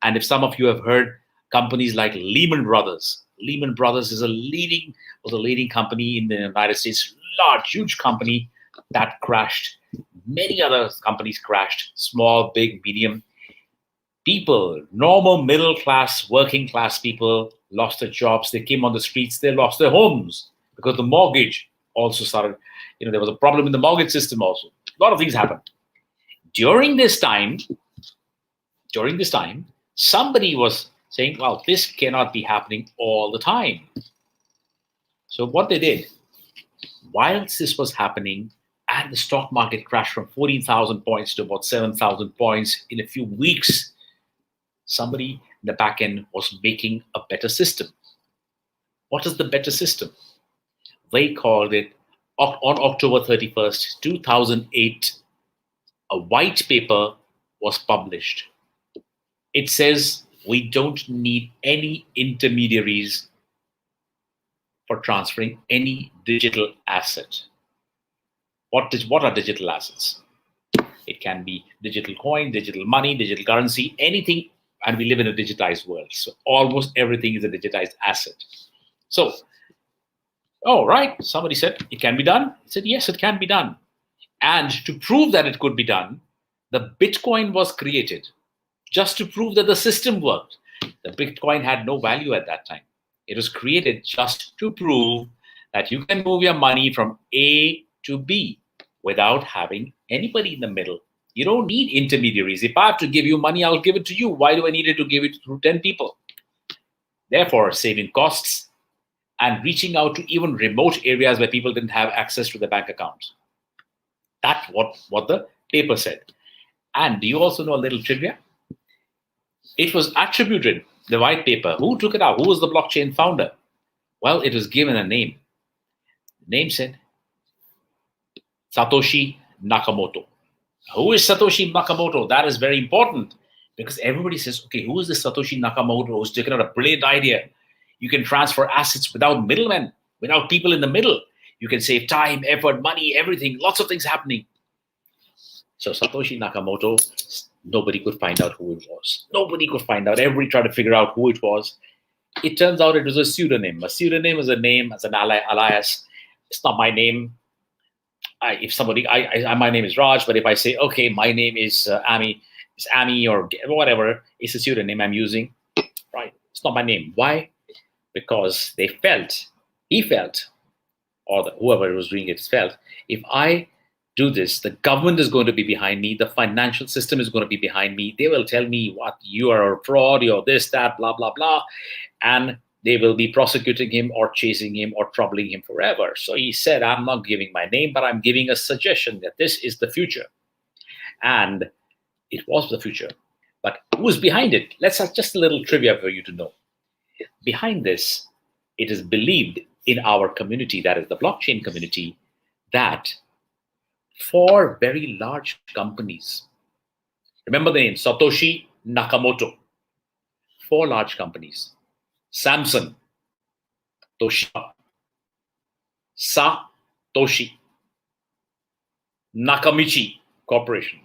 And if some of you have heard companies like Lehman Brothers is a leading company in the United States, large, huge company that crashed. Many other companies crashed, small, big, medium. People, normal, middle class, working class people lost their jobs. They came on the streets. They lost their homes because the mortgage also started, there was a problem in the mortgage system also. A lot of things happened. During this time, somebody was saying, well, this cannot be happening all the time. So what they did, whilst this was happening, and the stock market crashed from 14,000 points to about 7,000 points in a few weeks, somebody in the back end was making a better system. What is the better system? They called it, on October 31st, 2008, a white paper was published. It says we don't need any intermediaries for transferring any digital asset. What are digital assets? It can be digital coin, digital money, digital currency, anything, and we live in a digitized world. So almost everything is a digitized asset. So, oh, right, somebody said, it can be done. I said, yes, it can be done. And to prove that it could be done, the Bitcoin was created just to prove that the system worked. The Bitcoin had no value at that time. It was created just to prove that you can move your money from A to B without having anybody in the middle. You don't need intermediaries. If I have to give you money, I'll give it to you. Why do I need to give it to 10 people? Therefore, saving costs and reaching out to even remote areas where people didn't have access to their bank accounts. That's what the paper said. And do you also know a little trivia? It was attributed, the white paper. Who took it out? Who was the blockchain founder? Well, it was given a name. The name said Satoshi Nakamoto. Who is Satoshi Nakamoto? That is very important because everybody says, okay, who is this Satoshi Nakamoto who's taken out a brilliant idea? You can transfer assets without middlemen, without people in the middle. You can save time, effort, money, everything, lots of things happening. So Satoshi Nakamoto, nobody could find out who it was. Nobody could find out. Everybody tried to figure out who it was. It turns out it was a pseudonym. A pseudonym is a name, as an alias. It's not my name. My name is Raj, but if I say, okay, my name is Ami or whatever, it's a pseudonym I'm using, right? It's not my name. Why? Because he felt, or whoever was doing it felt, if I do this, the government is going to be behind me, the financial system is going to be behind me, they will tell me what, you are a fraud, you're this, that, blah, blah, blah, and they will be prosecuting him or chasing him or troubling him forever. So he said, I'm not giving my name, but I'm giving a suggestion that this is the future. And it was the future. But who's behind it? Let's have just a little trivia for you to know. Behind this, it is believed in our community, that is the blockchain community, that 4 very large companies, remember the name, Satoshi Nakamoto, 4 large companies, Samsung, Toshiba, Satoshi, Nakamichi Corporation,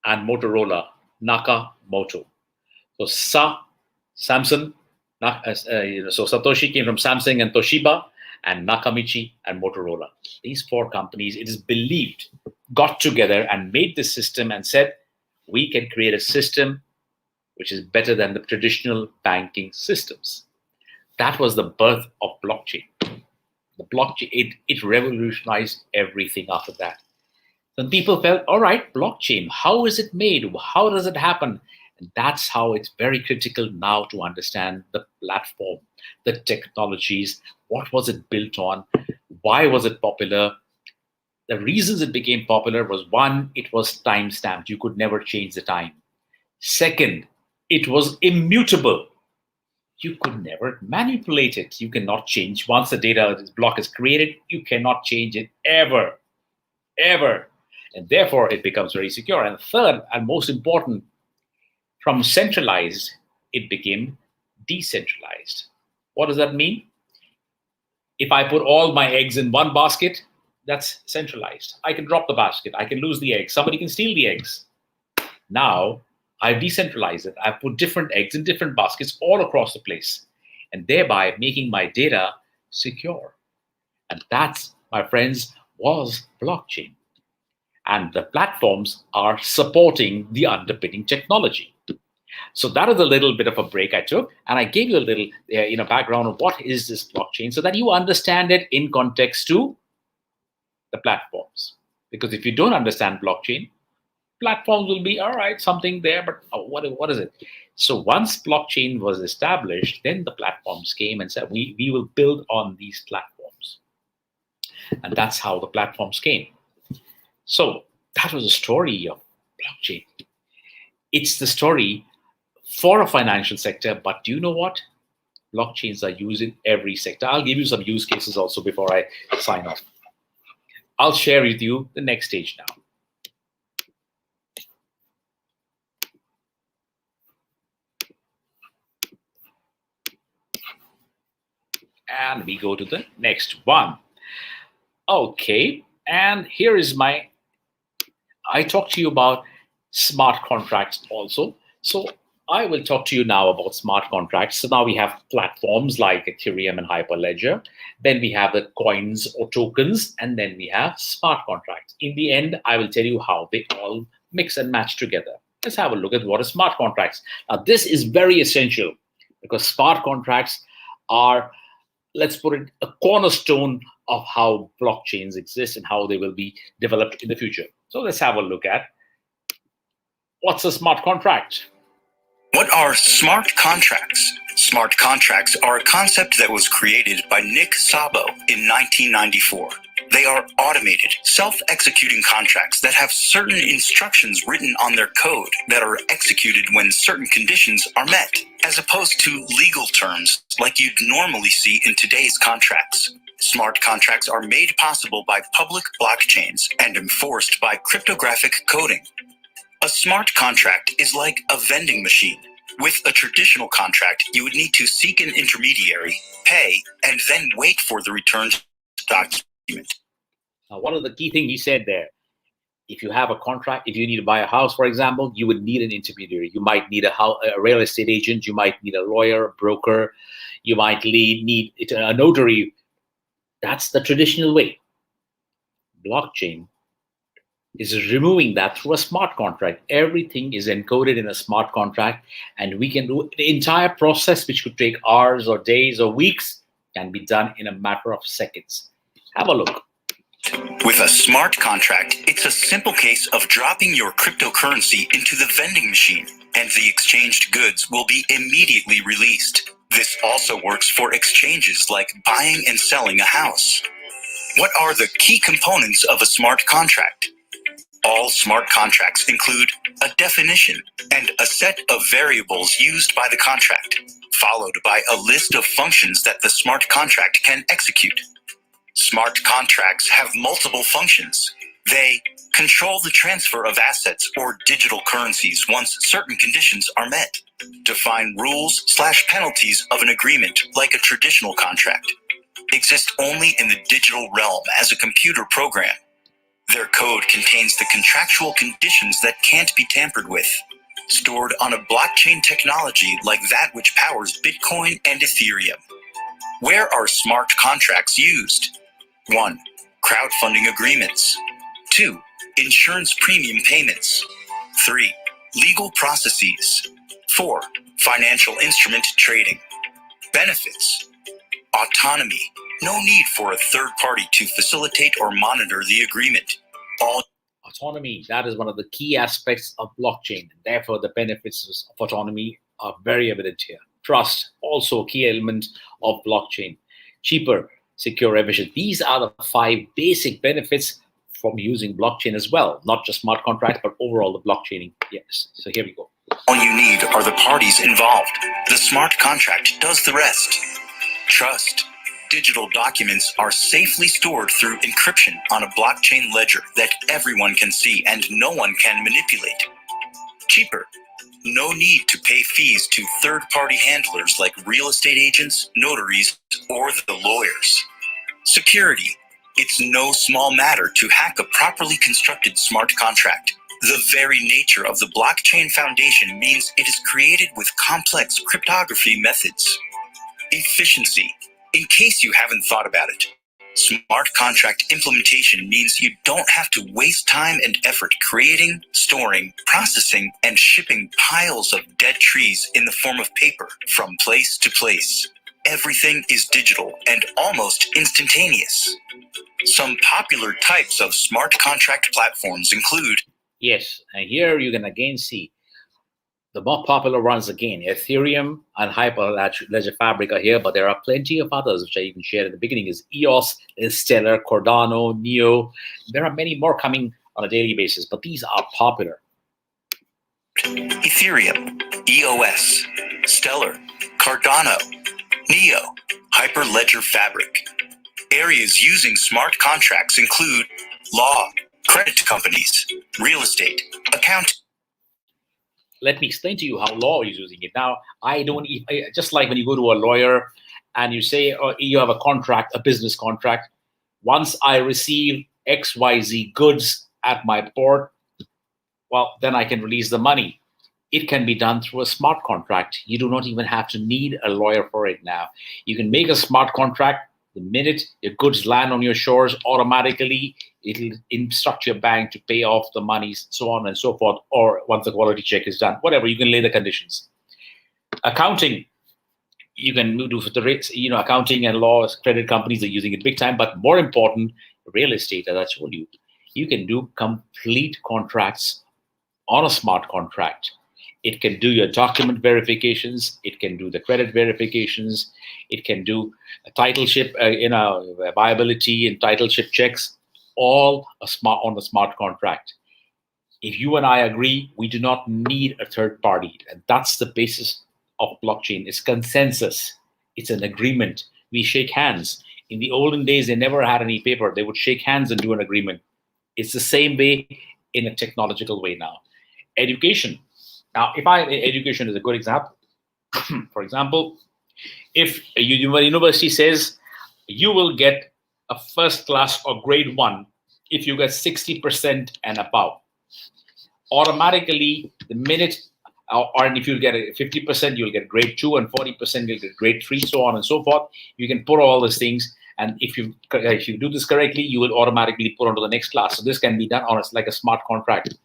and Motorola, Nakamoto. So Samsung, so Satoshi came from Samsung and Toshiba, and Nakamichi and Motorola. These 4 companies, it is believed, got together and made this system and said, we can create a system which is better than the traditional banking systems. That was the birth of blockchain. The blockchain, it revolutionized everything after that. Then people felt, all right, blockchain, how is it made? How does it happen? And that's how it's very critical now to understand the platform, the technologies, what was it built on, why was it popular? The reasons it became popular was, 1, it was time-stamped. You could never change the time. 2nd, it was immutable. You could never manipulate it. You cannot change. Once the data block is created, you cannot change it ever, ever. And therefore, it becomes very secure. And 3rd, and most important, from centralized, it became decentralized. What does that mean? If I put all my eggs in one basket, that's centralized. I can drop the basket. I can lose the eggs. Somebody can steal the eggs. Now, I've decentralized it. I've put different eggs in different baskets all across the place, and thereby making my data secure. And that, my friends, was blockchain. And the platforms are supporting the underpinning technology. So that is a little bit of a break I took, and I gave you a little background of what is this blockchain so that you understand it in context to the platforms. Because if you don't understand blockchain, platforms will be, all right, something there, but what is it? So once blockchain was established, then the platforms came and said, we will build on these platforms. And that's how the platforms came. So that was the story of blockchain. It's the story for a financial sector, but do you know what? Blockchains are used in every sector. I'll give you some use cases also before I sign off. I'll share with you the next stage now. And we go to the next one. Okay, and here is I talked to you about smart contracts also. So I will talk to you now about smart contracts. So now we have platforms like Ethereum and Hyperledger. Then we have the coins or tokens, and then we have smart contracts. In the end, I will tell you how they all mix and match together. Let's have a look at what are smart contracts. Now, this is very essential because smart contracts are, let's put it, a cornerstone of how blockchains exist and how they will be developed in the future. So let's have a look at What's a smart contract? What are smart contracts? Smart contracts are a concept that was created by Nick Szabo in 1994. They are automated, self-executing contracts that have certain instructions written on their code that are executed when certain conditions are met, as opposed to legal terms like you'd normally see in today's contracts. Smart contracts are made possible by public blockchains and enforced by cryptographic coding. A smart contract is like a vending machine. With a traditional contract, you would need to seek an intermediary, pay, and then wait for the returned document. Now, one of the key things he said there, if you have a contract, if you need to buy a house, for example, you would need an intermediary. You might need a real estate agent. You might need a lawyer, a broker. You might need a notary. That's the traditional way. Blockchain is removing that through a smart contract. Everything is encoded in a smart contract, and we can do the entire process, which could take hours or days or weeks, can be done in a matter of seconds. Have a look. With a smart contract, it's a simple case of dropping your cryptocurrency into the vending machine, and the exchanged goods will be immediately released. This also works for exchanges like buying and selling a house. What are the key components of a smart contract? All smart contracts include a definition and a set of variables used by the contract, followed by a list of functions that the smart contract can execute. Smart contracts have multiple functions. They control the transfer of assets or digital currencies once certain conditions are met, define rules/penalties of an agreement like a traditional contract, exist only in the digital realm as a computer program. Their code contains the contractual conditions that can't be tampered with, stored on a blockchain technology like that which powers Bitcoin and Ethereum. Where are smart contracts used? 1. Crowdfunding agreements. 2. Insurance premium payments. 3. Legal processes. 4. Financial instrument trading. Benefits. Autonomy. No need for a third party to facilitate or monitor the agreement. Autonomy, that is one of the key aspects of blockchain. And therefore, the benefits of autonomy are very evident here. Trust, also a key element of blockchain. Cheaper, secure, efficient. These are the 5 basic benefits from using blockchain as well. Not just smart contracts, but overall the blockchaining. Yes, so here we go. All you need are the parties involved. The smart contract does the rest. Trust. Digital documents are safely stored through encryption on a blockchain ledger that everyone can see and no one can manipulate. Cheaper. No need to pay fees to third-party handlers like real estate agents, notaries, or the lawyers. Security. It's no small matter to hack a properly constructed smart contract. The very nature of the blockchain foundation means it is created with complex cryptography methods. Efficiency. In case you haven't thought about it, smart contract implementation means you don't have to waste time and effort creating, storing, processing, and shipping piles of dead trees in the form of paper from place to place. Everything is digital and almost instantaneous. Some popular types of smart contract platforms include... Yes, and here you can again see the more popular ones again. Ethereum and Hyperledger Fabric are here, but there are plenty of others, which I even shared at the beginning, is EOS, Stellar, Cardano, Neo. There are many more coming on a daily basis, but these are popular. Ethereum, EOS, Stellar, Cardano, Neo, Hyperledger Fabric. Areas using smart contracts include law, credit companies, real estate, accounting. Let me explain to you how law is using it. Now, just like when you go to a lawyer and you say, oh, you have a contract, a business contract. Once I receive XYZ goods at my port, well, then I can release the money. It can be done through a smart contract. You do not even have to need a lawyer for it now. You can make a smart contract. The minute your goods land on your shores, automatically it'll instruct your bank to pay off the monies, so on and so forth, or once the quality check is done, whatever, you can lay the conditions. Accounting, you can do for the rates, accounting and law, credit companies are using it big time, but more important, real estate, as I told you, you can do complete contracts on a smart contract. It can do your document verifications. It can do the credit verifications. It can do a titleship, viability and titleship checks, all on the smart contract. If you and I agree, we do not need a third party. And that's the basis of blockchain. It's consensus. It's an agreement. We shake hands. In the olden days, they never had any paper. They would shake hands and do an agreement. It's the same way in a technological way now. Education. Now, education is a good example. For example, if a university says you will get a first class or grade 1 if you get 60% and above, automatically the minute, or if you get 50%, you'll get grade 2, and 40% you'll get grade 3, so on and so forth. You can put all these things, and if you do this correctly, you will automatically put onto the next class. So this can be done on like a smart contract.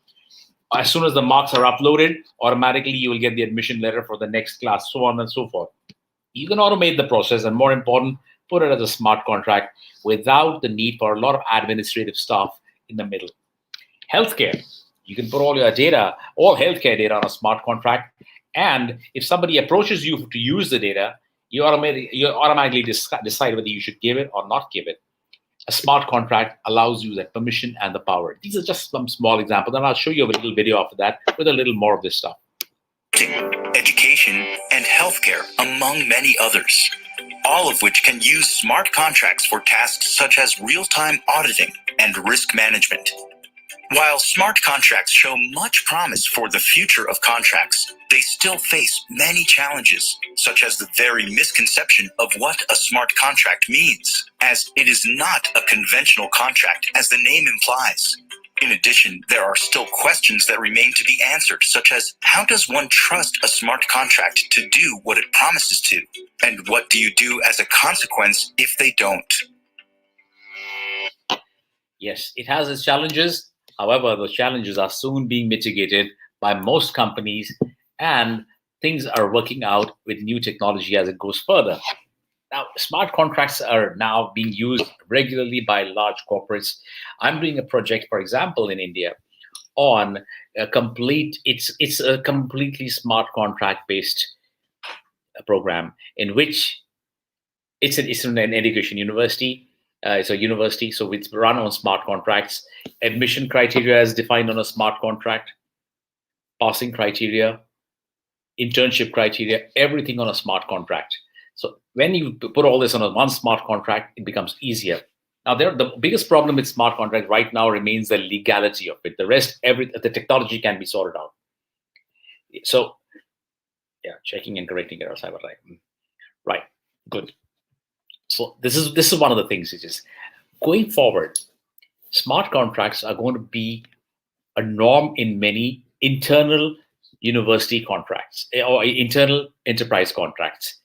As soon as the marks are uploaded, automatically you will get the admission letter for the next class, so on and so forth. You can automate the process, and more important, put it as a smart contract without the need for a lot of administrative staff in the middle. Healthcare. You can put all your data, all healthcare data, on a smart contract. And if somebody approaches you to use the data, you automatically decide whether you should give it or not give it. A smart contract allows you that permission and the power. These are just some small examples, and I'll show you a little video after that with a little more of this stuff. Education, and healthcare, among many others, all of which can use smart contracts for tasks such as real-time auditing and risk management. While smart contracts show much promise for the future of contracts, they still face many challenges, such as the very misconception of what a smart contract means, as it is not a conventional contract as the name implies. In addition, there are still questions that remain to be answered, such as how does one trust a smart contract to do what it promises to? And what do you do as a consequence if they don't? Yes, it has its challenges. However, the challenges are soon being mitigated by most companies, and things are working out with new technology as it goes further. Now, smart contracts are now being used regularly by large corporates. I'm doing a project, for example, in India on a it's a completely smart contract-based program in which it's an education university. It's a university, so it's run on smart contracts. Admission criteria is defined on a smart contract. Passing criteria, internship criteria, everything on a smart contract. So when you put all this on one smart contract, it becomes easier. Now, the biggest problem with smart contract right now remains the legality of it. The rest, the technology can be sorted out. So, yeah, checking and correcting errors. I was right, good. So this is one of the things, which is going forward, smart contracts are going to be a norm in many internal university contracts or internal enterprise contracts.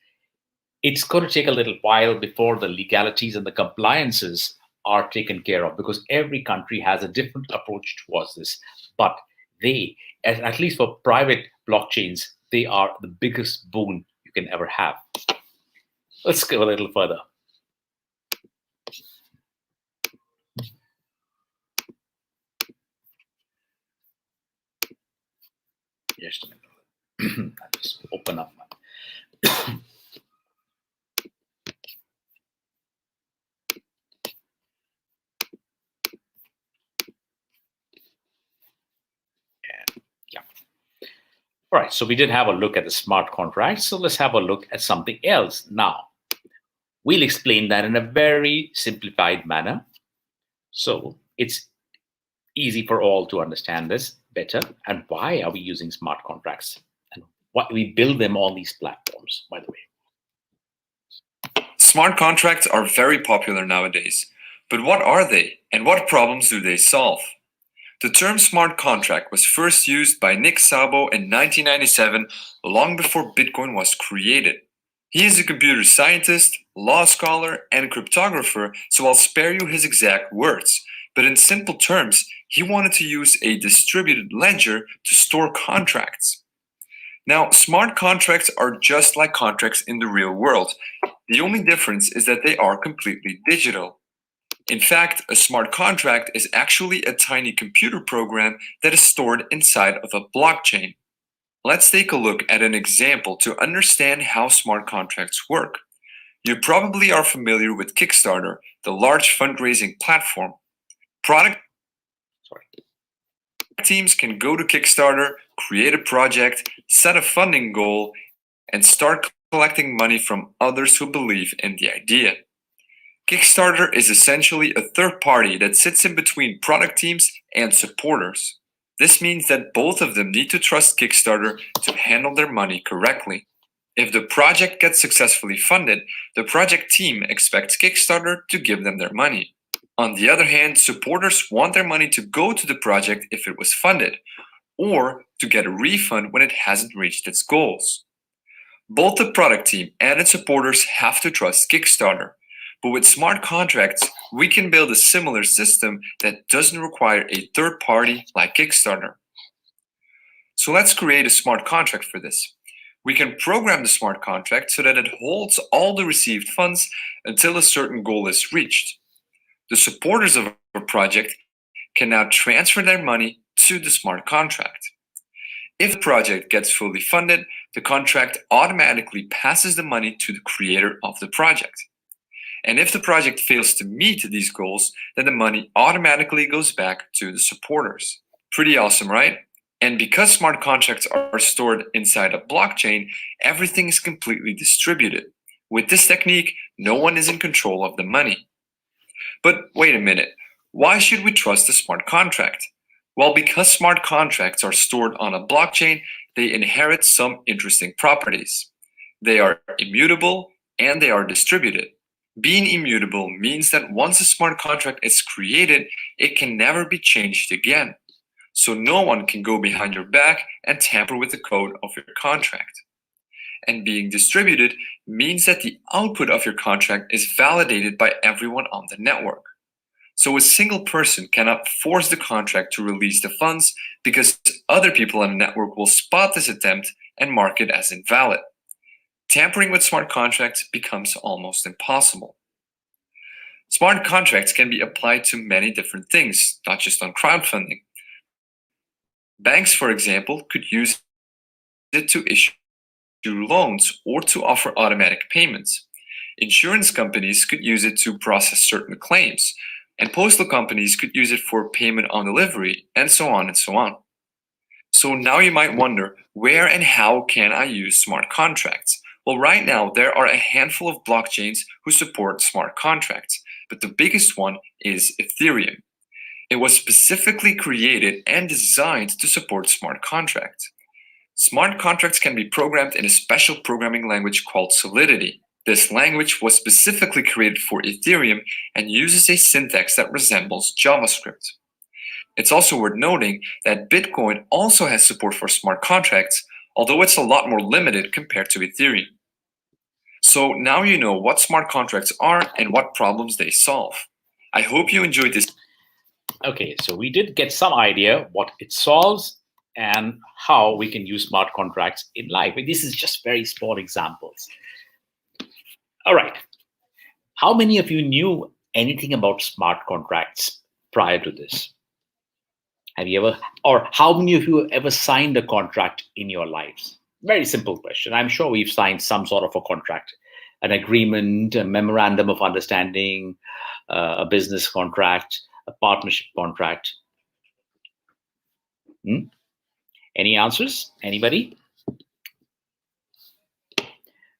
It's going to take a little while before the legalities and the compliances are taken care of, because every country has a different approach towards this. But they, at least for private blockchains, they are the biggest boon you can ever have. Let's go a little further. Just a minute. I'll just open up my. All right, so we did have a look at the smart contracts. So let's have a look at something else now. We'll explain that in a very simplified manner. So it's easy for all to understand this better. And why are we using smart contracts? And what we build them on these platforms, by the way. Smart contracts are very popular nowadays. But what are they? And what problems do they solve? The term smart contract was first used by Nick Szabo in 1997, long before Bitcoin was created. He is a computer scientist, law scholar, and cryptographer, so I'll spare you his exact words. But in simple terms, he wanted to use a distributed ledger to store contracts. Now, smart contracts are just like contracts in the real world. The only difference is that they are completely digital. In fact, a smart contract is actually a tiny computer program that is stored inside of a blockchain. Let's take a look at an example to understand how smart contracts work. You probably are familiar with Kickstarter, the large fundraising platform. Product teams can go to Kickstarter, create a project, set a funding goal, and start collecting money from others who believe in the idea. Kickstarter is essentially a third party that sits in between product teams and supporters. This means that both of them need to trust Kickstarter to handle their money correctly. If the project gets successfully funded, the project team expects Kickstarter to give them their money. On the other hand, supporters want their money to go to the project if it was funded, or to get a refund when it hasn't reached its goals. Both the product team and its supporters have to trust Kickstarter. But with smart contracts, we can build a similar system that doesn't require a third party like Kickstarter. So let's create a smart contract for this. We can program the smart contract so that it holds all the received funds until a certain goal is reached. The supporters of a project can now transfer their money to the smart contract. If the project gets fully funded, the contract automatically passes the money to the creator of the project. And if the project fails to meet these goals, then the money automatically goes back to the supporters. Pretty awesome, right? And because smart contracts are stored inside a blockchain, everything is completely distributed. With this technique, no one is in control of the money. But wait a minute, why should we trust a smart contract? Well, because smart contracts are stored on a blockchain, they inherit some interesting properties. They are immutable and they are distributed. Being immutable means that once a smart contract is created, it can never be changed again. So no one can go behind your back and tamper with the code of your contract. And being distributed means that the output of your contract is validated by everyone on the network. So a single person cannot force the contract to release the funds because other people on the network will spot this attempt and mark it as invalid. Tampering with smart contracts becomes almost impossible. Smart contracts can be applied to many different things, not just on crowdfunding. Banks, for example, could use it to issue loans or to offer automatic payments. Insurance companies could use it to process certain claims, and postal companies could use it for payment on delivery, and so on and so on. So now you might wonder, where and how can I use smart contracts? Well, right now, there are a handful of blockchains who support smart contracts, but the biggest one is Ethereum. It was specifically created and designed to support smart contracts. Smart contracts can be programmed in a special programming language called Solidity. This language was specifically created for Ethereum and uses a syntax that resembles JavaScript. It's also worth noting that Bitcoin also has support for smart contracts, although it's a lot more limited compared to Ethereum. So now you know what smart contracts are and what problems they solve. I hope you enjoyed this. Okay, so we did get some idea what it solves and how we can use smart contracts in life. This is just very small examples. All right. How many of you knew anything about smart contracts prior to this? Have you ever, or how many of you have ever signed a contract in your lives? Very simple question. I'm sure we've signed some sort of a contract, an agreement, a memorandum of understanding, a business contract, a partnership contract. Any answers? Anybody?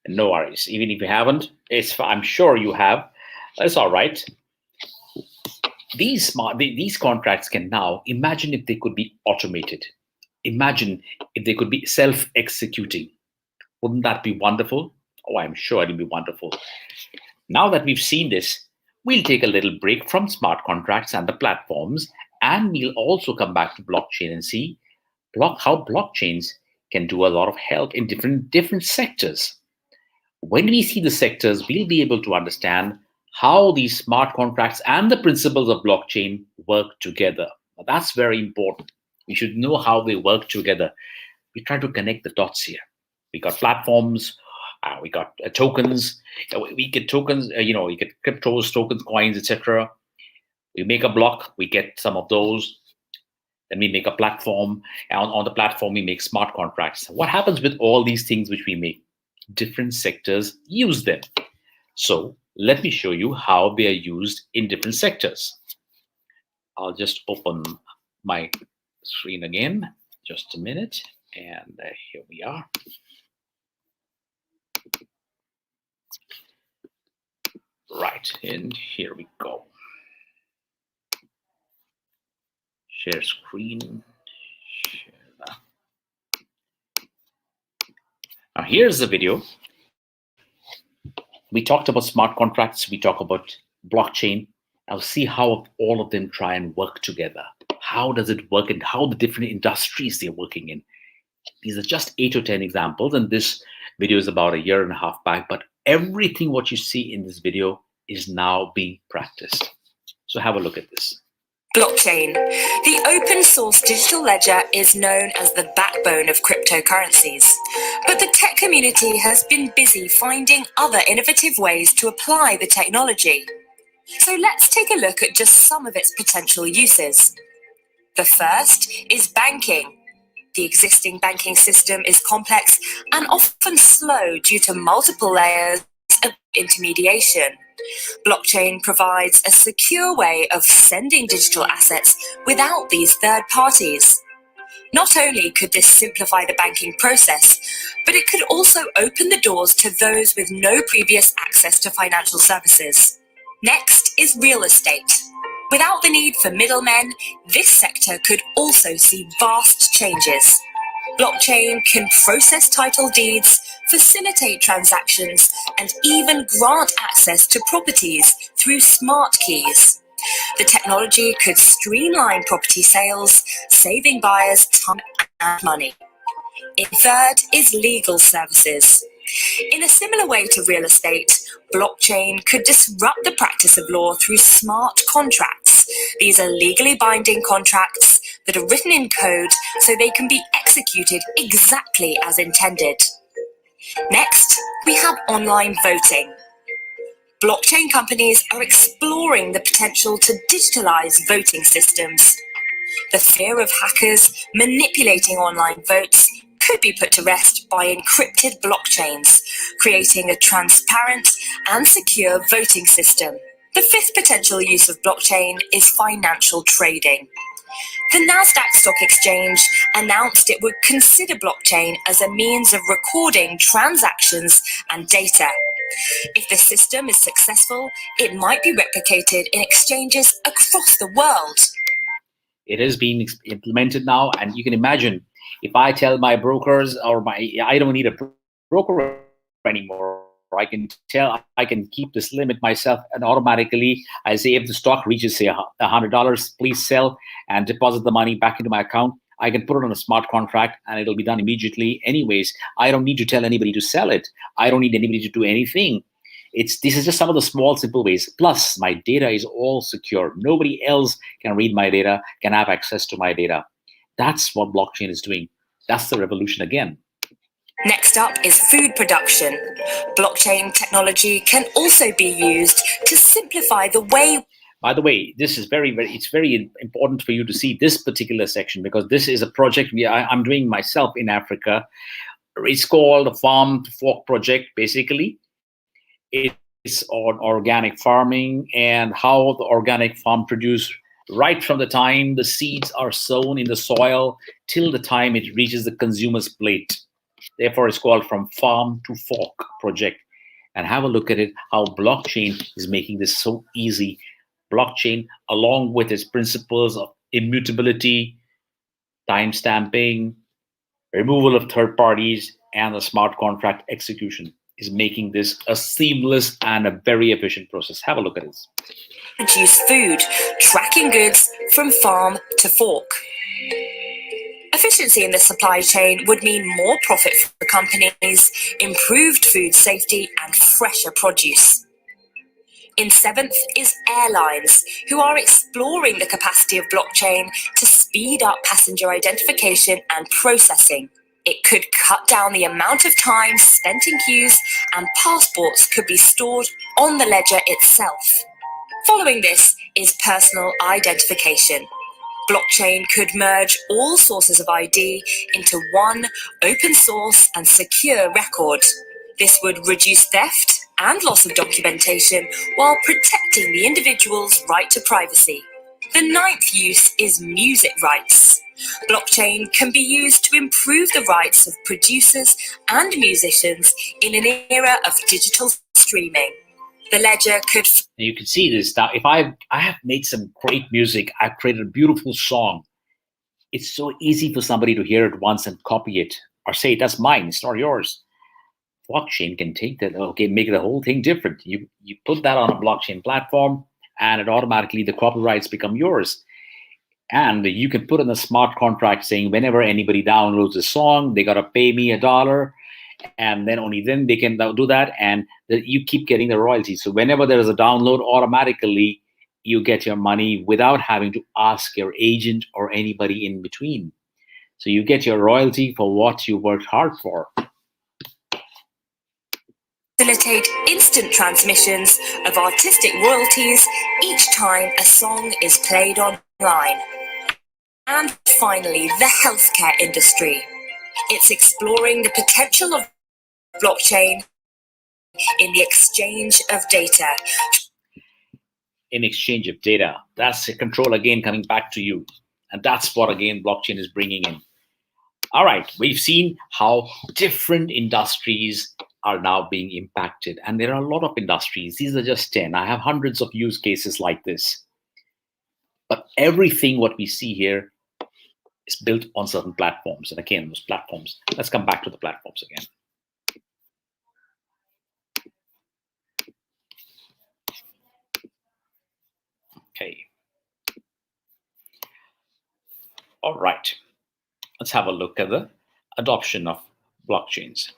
No worries. Even if you haven't, I'm sure you have. It's all right. These contracts can now, imagine if they could be automated. Imagine if they could be self-executing. Wouldn't that be wonderful? Oh, I'm sure it'll be wonderful. Now that we've seen this, we'll take a little break from smart contracts and the platforms, and we'll also come back to blockchain and see how blockchains can do a lot of help in different sectors. When we see the sectors, we'll be able to understand how these smart contracts and the principles of blockchain work together. That's very important. We should know how they work together. We try to connect the dots here. We got platforms, we got tokens. We get tokens, we get cryptos, tokens, coins, etc. We make a block, we get some of those, then we make a platform, and on the platform we make smart contracts. What happens with all these things which we make? Different sectors use them. So let me show you how they are used in different sectors. I'll just open my screen again, just a minute, and here we are. Right, and here we go. Share screen. Share that. Now here's the video. We talked about smart contracts. We talk about blockchain. Now see how all of them try and work together. How does it work and how the different industries they're working in. These are just 8 or 10 examples, and this video is about 1.5 years back, but everything what you see in this video is now being practiced. So have a look at this. Blockchain. The open source digital ledger is known as the backbone of cryptocurrencies. But the tech community has been busy finding other innovative ways to apply the technology. So let's take a look at just some of its potential uses. The first is banking. The existing banking system is complex and often slow due to multiple layers of intermediation. Blockchain provides a secure way of sending digital assets without these third parties. Not only could this simplify the banking process, but it could also open the doors to those with no previous access to financial services. Next is real estate. Without the need for middlemen, this sector could also see vast changes. Blockchain can process title deeds, facilitate transactions, and even grant access to properties through smart keys. The technology could streamline property sales, saving buyers time and money. In third is legal services. In a similar way to real estate, blockchain could disrupt the practice of law through smart contracts. These are legally binding contracts that are written in code so they can be executed exactly as intended. Next, we have online voting. Blockchain companies are exploring the potential to digitalize voting systems. The fear of hackers manipulating online votes could be put to rest by encrypted blockchains, creating a transparent and secure voting system. The fifth potential use of blockchain is financial trading. The Nasdaq Stock Exchange announced it would consider blockchain as a means of recording transactions and data. If the system is successful, it might be replicated in exchanges across the world. It is being implemented now, and you can imagine if I tell my brokers or I don't need a broker anymore, I can keep this limit myself, and automatically I say if the stock reaches say $100, please sell and deposit the money back into my account. I can put it on a smart contract and it'll be done immediately. Anyways, I don't need to tell anybody to sell it. I don't need anybody to do anything. This is just some of the small, simple ways. Plus, my data is all secure. Nobody else can read my data, can have access to my data. That's what blockchain is doing. That's the revolution again. Next up is food production. Blockchain technology can also be used to simplify the way. By the way, this is it's very important for you to see this particular section, because this is a project I'm doing myself in Africa. It's called the Farm to Fork project, basically. It's on organic farming and how the organic farm produce right from the time the seeds are sown in the soil till the time it reaches the consumer's plate. Therefore, it's called From Farm to Fork project. And have a look at it, how blockchain is making this so easy. Blockchain, along with its principles of immutability, time stamping, removal of third parties, and the smart contract execution, is making this a seamless and a very efficient process. Have a look at this. Produce food, tracking goods from farm to fork. Efficiency in the supply chain would mean more profit for companies, improved food safety, and fresher produce. In seventh is airlines, who are exploring the capacity of blockchain to speed up passenger identification and processing. It could cut down the amount of time spent in queues, and passports could be stored on the ledger itself. Following this, is personal identification. Blockchain could merge all sources of ID into one open source and secure record. This would reduce theft and loss of documentation while protecting the individual's right to privacy. The ninth use is music rights. Blockchain can be used to improve the rights of producers and musicians in an era of digital streaming. The ledger could... You can see this now. If I have made some great music, I've created a beautiful song. It's so easy for somebody to hear it once and copy it or say, that's mine, it's not yours. Blockchain can take that, okay, make the whole thing different. You put that on a blockchain platform and it automatically, the copyrights become yours. And you can put in a smart contract saying whenever anybody downloads a song, they got to pay me $1. And then only then they can do that. And you keep getting the royalties. So whenever there is a download, automatically you get your money without having to ask your agent or anybody in between. So you get your royalty for what you worked hard for. Facilitate instant transmissions of artistic royalties each time a song is played online. And finally, the healthcare industry. It's exploring the potential of blockchain in the exchange of data. In exchange of data, that's the control again coming back to you. And that's what again blockchain is bringing in. All right, we've seen how different industries are now being impacted. And there are a lot of industries. These are just 10. I have hundreds of use cases like this. But everything what we see here is built on certain platforms. And again, those platforms, let's come back to the platforms again. Okay. All right. Let's have a look at the adoption of blockchains.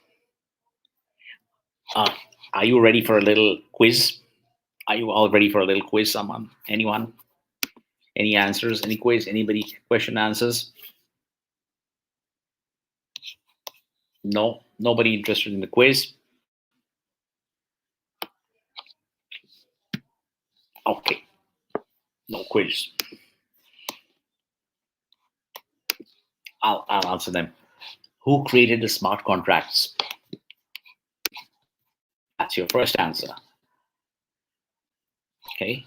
Are you ready for a little quiz? Are you all ready for a little quiz? Someone? Anyone? Any answers? Any quiz? Anybody? Question answers? No? Nobody interested in the quiz? Okay. No quiz. I'll answer them. Who created the smart contracts? That's your first answer. Okay.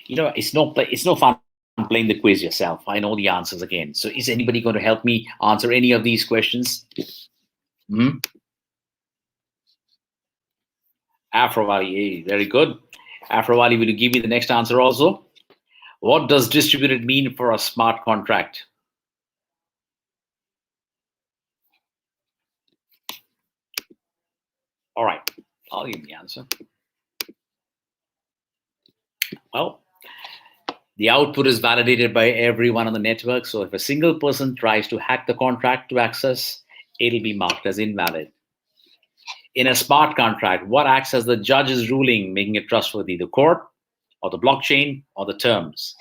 You know, it's no fun playing the quiz yourself. I know the answers again. So is anybody going to help me answer any of these questions? Afrovali, very good. Afrovali, will you give me the next answer also? What does distributed mean for a smart contract? All right, I'll give the answer. Well, the output is validated by everyone on the network. So if a single person tries to hack the contract to access, it'll be marked as invalid. In a smart contract, what acts as the judge's ruling, making it trustworthy? The court, or the blockchain, or the terms?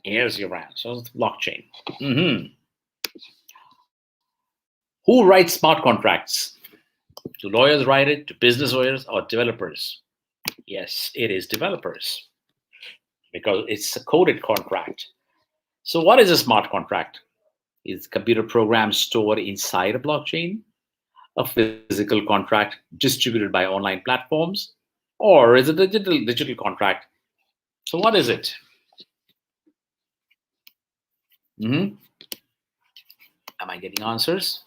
Here's your answer. So it's blockchain. Who writes smart contracts? Do lawyers write it? Do business lawyers or developers? Yes, it is developers because it's a coded contract. So what is a smart contract? Is computer programs stored inside a blockchain, a physical contract distributed by online platforms, or is it a digital contract? So what is it? Am I getting answers?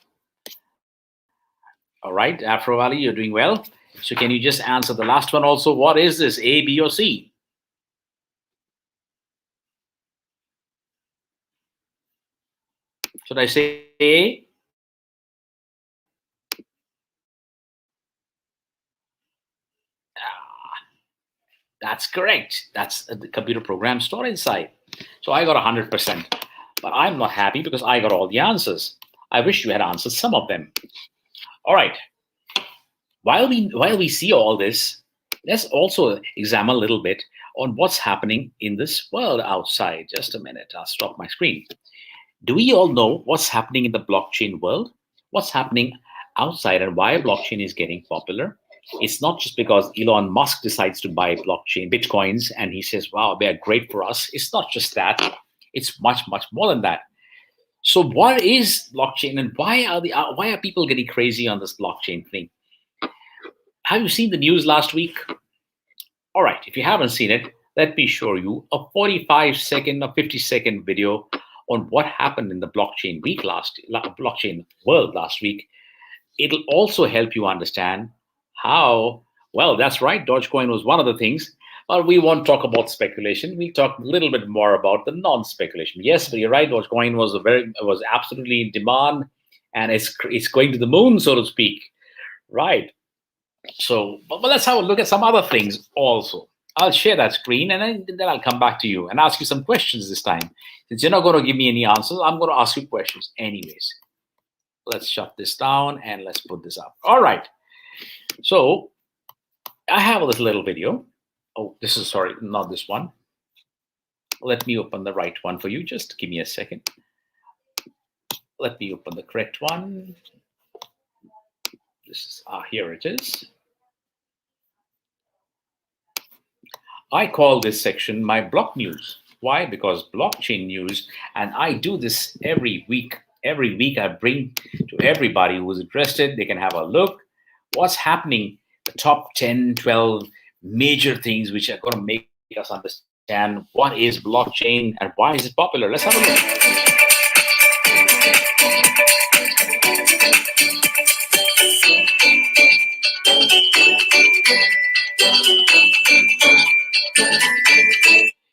All right, Afro Valley, you're doing well. So can you just answer the last one also? What is this, A, B, or C? Should I say A? That's correct. That's the computer program stored inside. So I got 100%. But I'm not happy because I got all the answers. I wish you had answered some of them. All right. While we see all this, let's also examine a little bit on what's happening in this world outside. Just a minute. I'll stop my screen. Do we all know what's happening in the blockchain world? What's happening outside and why blockchain is getting popular? It's not just because Elon Musk decides to buy Bitcoins, and he says, wow, they're great for us. It's not just that. It's much, much more than that. So what is blockchain, and why are people getting crazy on this blockchain thing? Have you seen the news last week? All right, if you haven't seen it, let me show you a 45-second or 50-second video on what happened in the blockchain world last week. It'll also help you understand how, well, that's right, Dogecoin was one of the things, but we won't talk about speculation. We'll talk a little bit more about the non-speculation. Yes, but you're right, Dogecoin was absolutely in demand, and it's going to the moon, so to speak. Right. So, but let's have a look at some other things also. I'll share that screen, and then I'll come back to you and ask you some questions this time. Since you're not going to give me any answers, I'm going to ask you questions anyways. Let's shut this down and let's put this up. All right. So I have this little video. Oh, this is, sorry, not this one. Let me open the right one for you. Just give me a second. Let me open the correct one. This is, here it is. I call this section my block news. Why? Because blockchain news, and I do this every week. Every week I bring to everybody who is interested, they can have a look. What's happening, the top 10, 12 major things which are going to make us understand what is blockchain and why is it popular. Let's have a look.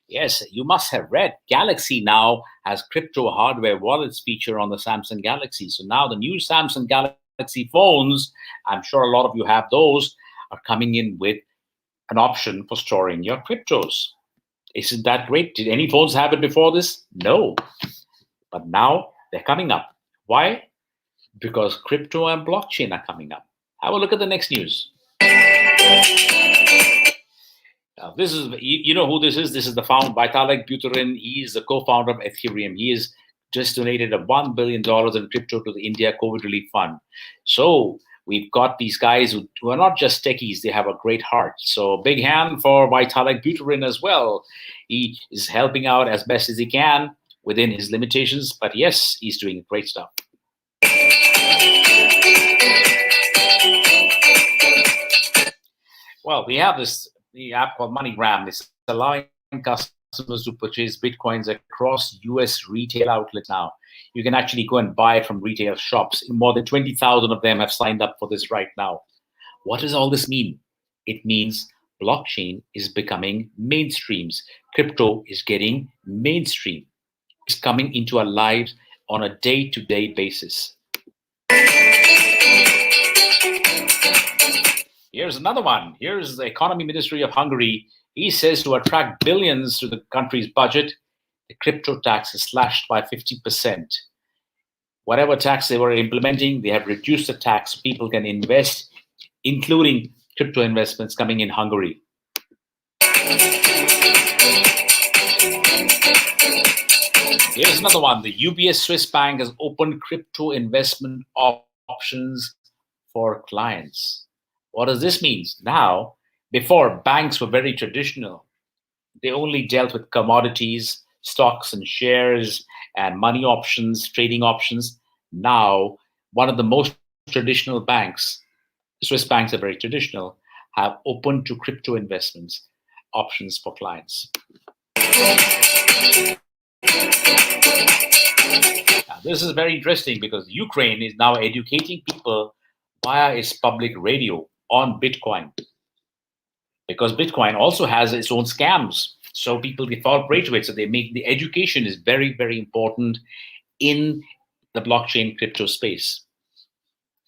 Yes, you must have read Galaxy now has crypto hardware wallets feature on the Samsung Galaxy. So now the new Samsung Galaxy phones, I'm sure a lot of you have those, are coming in with an option for storing your cryptos. Isn't that great? Did any phones have it before this? No. But now they're coming up. Why? Because crypto and blockchain are coming up. Have a look at the next news. This is, you know who this is? This is the founder, Vitalik Buterin. He is the co-founder of Ethereum. He has just donated $1 billion in crypto to the India COVID Relief Fund. So we've got these guys who are not just techies, they have a great heart. So big hand for Vitalik Buterin as well. He is helping out as best as he can within his limitations, but yes, he's doing great stuff. Well, we have the app called MoneyGram. It's allowing customers to purchase Bitcoins across US retail outlets now. You can actually go and buy from retail shops. More than 20,000 of them have signed up for this right now. What does all this mean? It means blockchain is becoming mainstreams. Crypto is getting mainstream. It's coming into our lives on a day-to-day basis. Here's another one. Here's the Economy Ministry of Hungary. He says to attract billions to the country's budget, the crypto tax is slashed by 50%. Whatever tax they were implementing, they have reduced the tax so people can invest, including crypto investments coming in Hungary. Here's another one. The UBS Swiss Bank has opened crypto investment options for clients. What does this mean? Now, before, banks were very traditional. They only dealt with commodities, stocks and shares, and money options, trading options. Now, one of the most traditional banks, Swiss banks are very traditional, have opened to crypto investments options for clients. Now, this is very interesting because Ukraine is now educating people via its public radio on Bitcoin, because Bitcoin also has its own scams. So people fall prey to it. So they make the education is very, very important in the blockchain crypto space.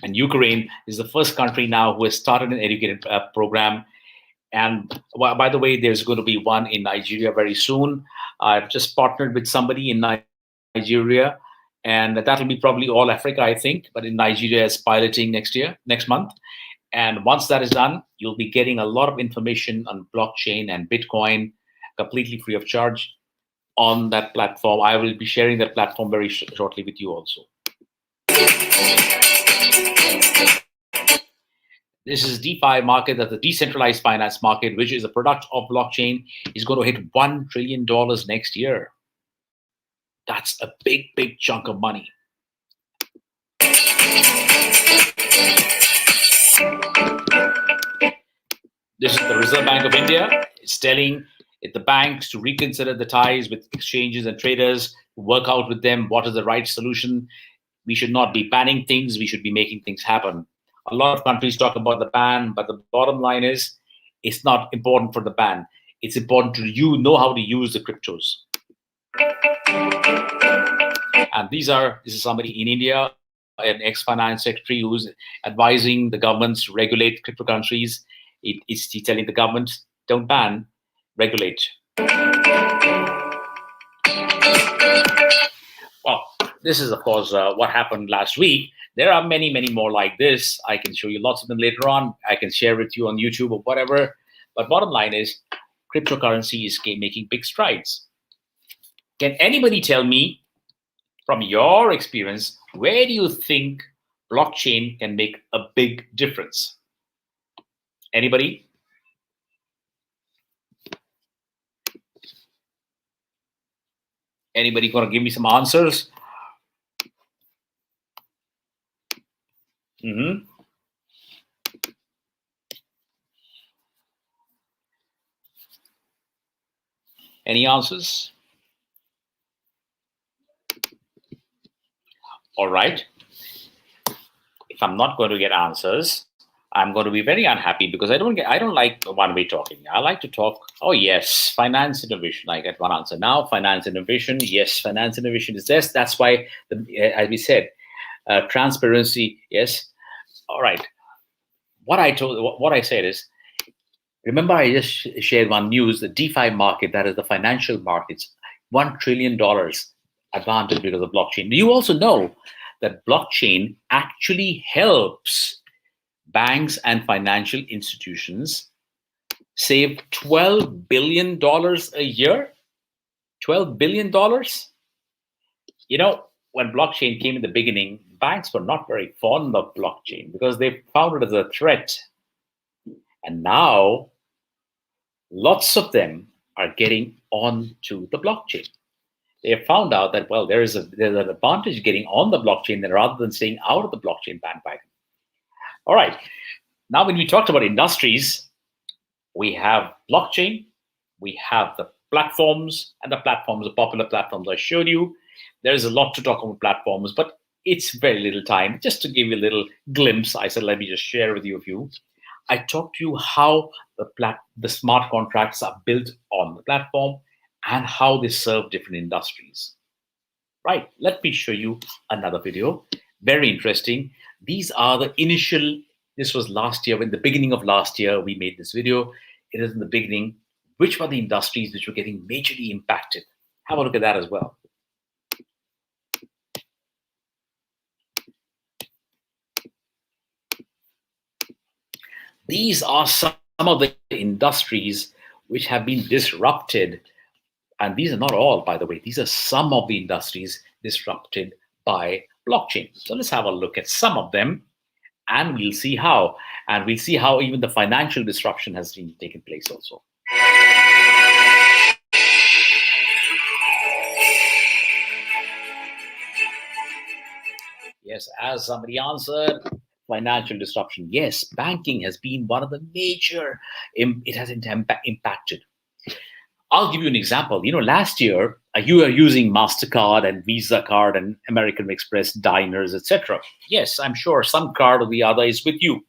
And Ukraine is the first country now who has started an educated program. And by the way, there's going to be one in Nigeria very soon. I've just partnered with somebody in Nigeria, and that'll be probably all Africa, I think. But in Nigeria, is piloting next month. And once that is done, you'll be getting a lot of information on blockchain and Bitcoin completely free of charge on that platform. I will be sharing that platform very shortly with you also. This is DeFi market, that's the decentralized finance market, which is a product of blockchain, is going to hit $1 trillion next year. That's a big, big chunk of money. This is the Reserve Bank of India. It's telling the banks to reconsider the ties with exchanges and traders, work out with them what is the right solution. We should not be banning things. We should be making things happen. A lot of countries talk about the ban, but the bottom line is it's not important for the ban. It's important to know how to use the cryptos. And this is somebody in India, an ex-finance secretary who's advising the governments to regulate cryptocurrencies. He's telling the government, don't ban, regulate. Well, this is, of course, what happened last week. There are many, many more like this. I can show you lots of them later on. I can share with you on YouTube or whatever. But bottom line is, cryptocurrency is making big strides. Can anybody tell me, from your experience, where do you think blockchain can make a big difference? Anybody? Anybody gonna give me some answers? Any answers? All right. If I'm not going to get answers, I'm going to be very unhappy because I don't like one-way talking. I like to talk. Oh yes, finance innovation. I get one answer now. Finance innovation. Yes, finance innovation is this. That's why, as we said, transparency. Yes. All right. What I said is, remember I just shared one news. The DeFi market, that is the financial markets, $1 trillion advantage because of blockchain. Do you also know that blockchain actually helps banks and financial institutions save $12 billion a year? $12 billion? You know, when blockchain came in the beginning, banks were not very fond of blockchain because they found it as a threat. And now, lots of them are getting onto the blockchain. They have found out that, well, there's an advantage getting on the blockchain rather than staying out of the blockchain bandwagon. All right. Now, when we talked about industries, we have blockchain, we have the platforms, and the platforms, the popular platforms I showed you. There's a lot to talk about platforms, but it's very little time. Just to give you a little glimpse, I said, let me just share with you a few. I talked to you how the smart contracts are built on the platform and how they serve different industries. Right, let me show you another video. Very interesting. These are the initial, this was last year, in the beginning of last year, we made this video. It is in the beginning. Which were the industries which were getting majorly impacted? Have a look at that as well. These are some of the industries which have been disrupted. And these are not all, by the way. These are some of the industries disrupted by blockchain. So let's have a look at some of them, and we'll see how. And we'll see how even the financial disruption has been taken place also. Yes, as somebody answered, financial disruption. Yes, banking has been one of the major, it has impacted. I'll give you an example. You know, last year, you were using MasterCard and Visa card and American Express, diners, etc. Yes, I'm sure some card or the other is with you.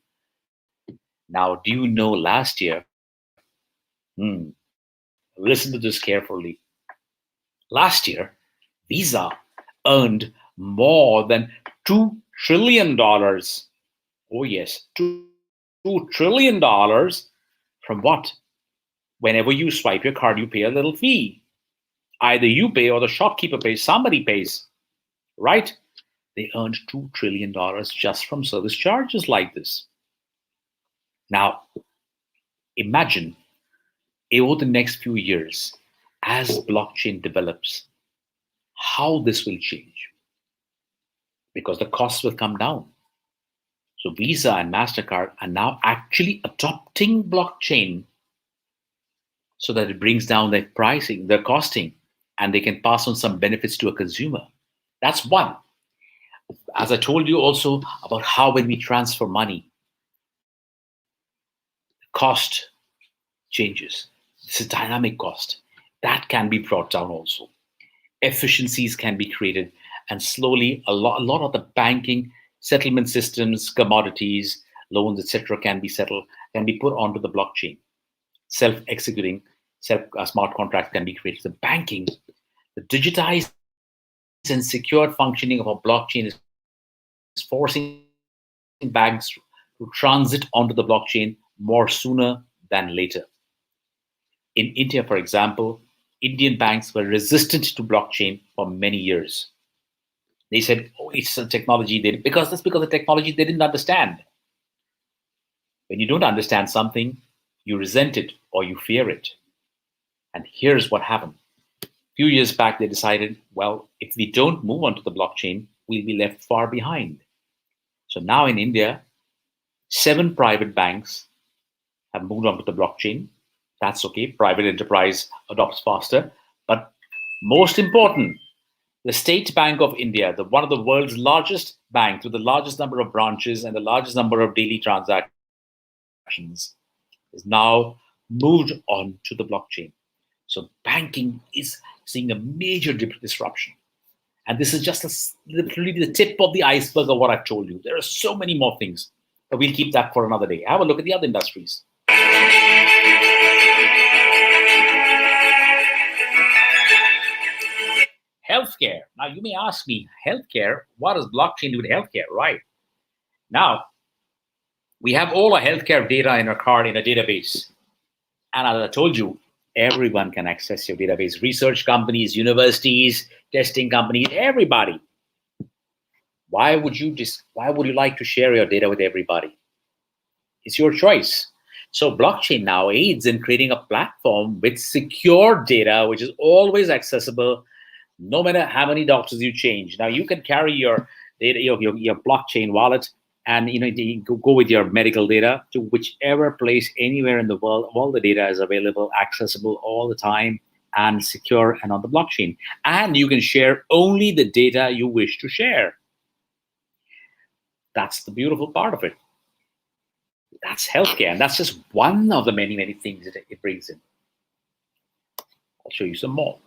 Now, do you know last year? Listen to this carefully. Last year, Visa earned more than $2 trillion. Oh yes, $2 trillion from what? Whenever you swipe your card, you pay a little fee. Either you pay or the shopkeeper pays, somebody pays, right? They earned $2 trillion just from service charges like this. Now, imagine over the next few years, as blockchain develops, how this will change. Because the costs will come down. So Visa and MasterCard are now actually adopting blockchain so that it brings down their pricing, their costing, and they can pass on some benefits to a consumer. That's one. As I told you also about how when we transfer money, cost changes. It's a dynamic cost. That can be brought down also. Efficiencies can be created, and slowly a lot of the banking settlement systems, commodities, loans, etc. can be put onto the blockchain. Self-executing, smart contracts can be created. The banking, the digitized and secured functioning of a blockchain is forcing banks to transit onto the blockchain more sooner than later. In India, for example, Indian banks were resistant to blockchain for many years. They said, oh, it's a technology, because the technology they didn't understand. When you don't understand something, you resent it or you fear it. And here's what happened. A few years back, they decided, well, if we don't move onto the blockchain, we'll be left far behind. So now in India, 7 private banks have moved onto the blockchain. That's okay. Private enterprise adopts faster. But most important, the State Bank of India, one of the world's largest banks with the largest number of branches and the largest number of daily transactions, is now moved on to the blockchain. So banking is seeing a major disruption. And this is just literally the tip of the iceberg of what I've told you. There are so many more things, but we'll keep that for another day. Have a look at the other industries. Healthcare. Now, you may ask me, healthcare, what does blockchain do with healthcare? Right. Now, we have all our healthcare data in our card in a database. And as I told you, everyone can access your database. Research companies, universities, testing companies, everybody. Why would you like to share your data with everybody? It's your choice. So blockchain now aids in creating a platform with secure data, which is always accessible, no matter how many doctors you change. Now you can carry your data, your blockchain wallet, and you go with your medical data to whichever place anywhere in the world. All the data is available, accessible all the time, and secure and on the blockchain. And you can share only the data you wish to share. That's the beautiful part of it. That's healthcare, and that's just one of the many, many things that it brings in. I'll show you some more.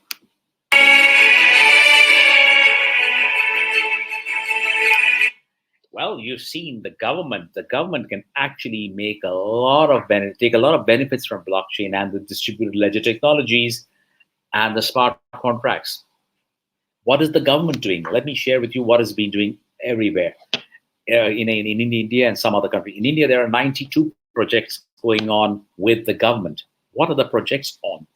Well, you've seen the government. The government can actually make a lot of take a lot of benefits from blockchain and the distributed ledger technologies and the smart contracts. What is the government doing? Let me share with you what it's been doing everywhere. In India and some other country. In India, there are 92 projects going on with the government. What are the projects on?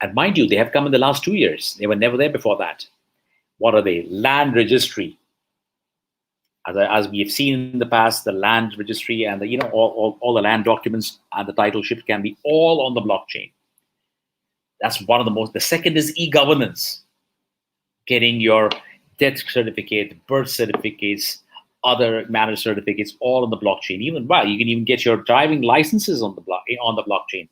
And mind you, they have come in the last 2 years. They were never there before that. What are they? Land registry. As we have seen in the past, the land registry and all the land documents and the titleship can be all on the blockchain. That's one of the most. The second is e-governance. Getting your death certificate, birth certificates, other marriage certificates, all on the blockchain. You can even get your driving licenses on the blockchain.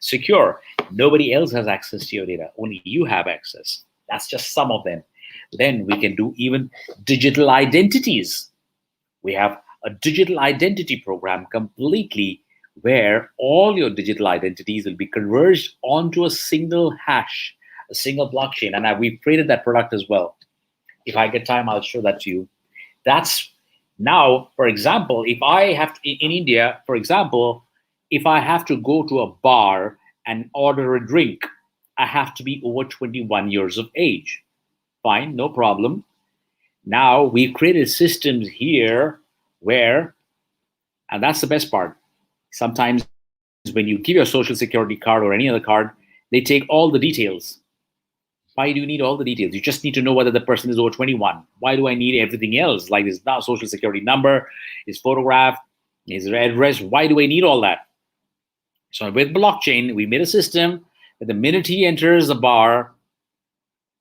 Secure. Nobody else has access to your data. Only you have access. That's just some of them. Then we can do even digital identities. We have a digital identity program completely where all your digital identities will be converged onto a single hash, a single blockchain. And we've created that product as well. If I get time, I'll show that to you. That's now, for example, if I have to, in India, for example, if I have to go to a bar and order a drink, I have to be over 21 years of age. Fine, no problem. Now we've created systems here where, and that's the best part, sometimes when you give your social security card or any other card, they take all the details. Why do you need all the details? You just need to know whether the person is over 21. Why do I need everything else? Like his social security number, his photograph, his address. Why do I need all that? So with blockchain, we made a system that the minute he enters the bar,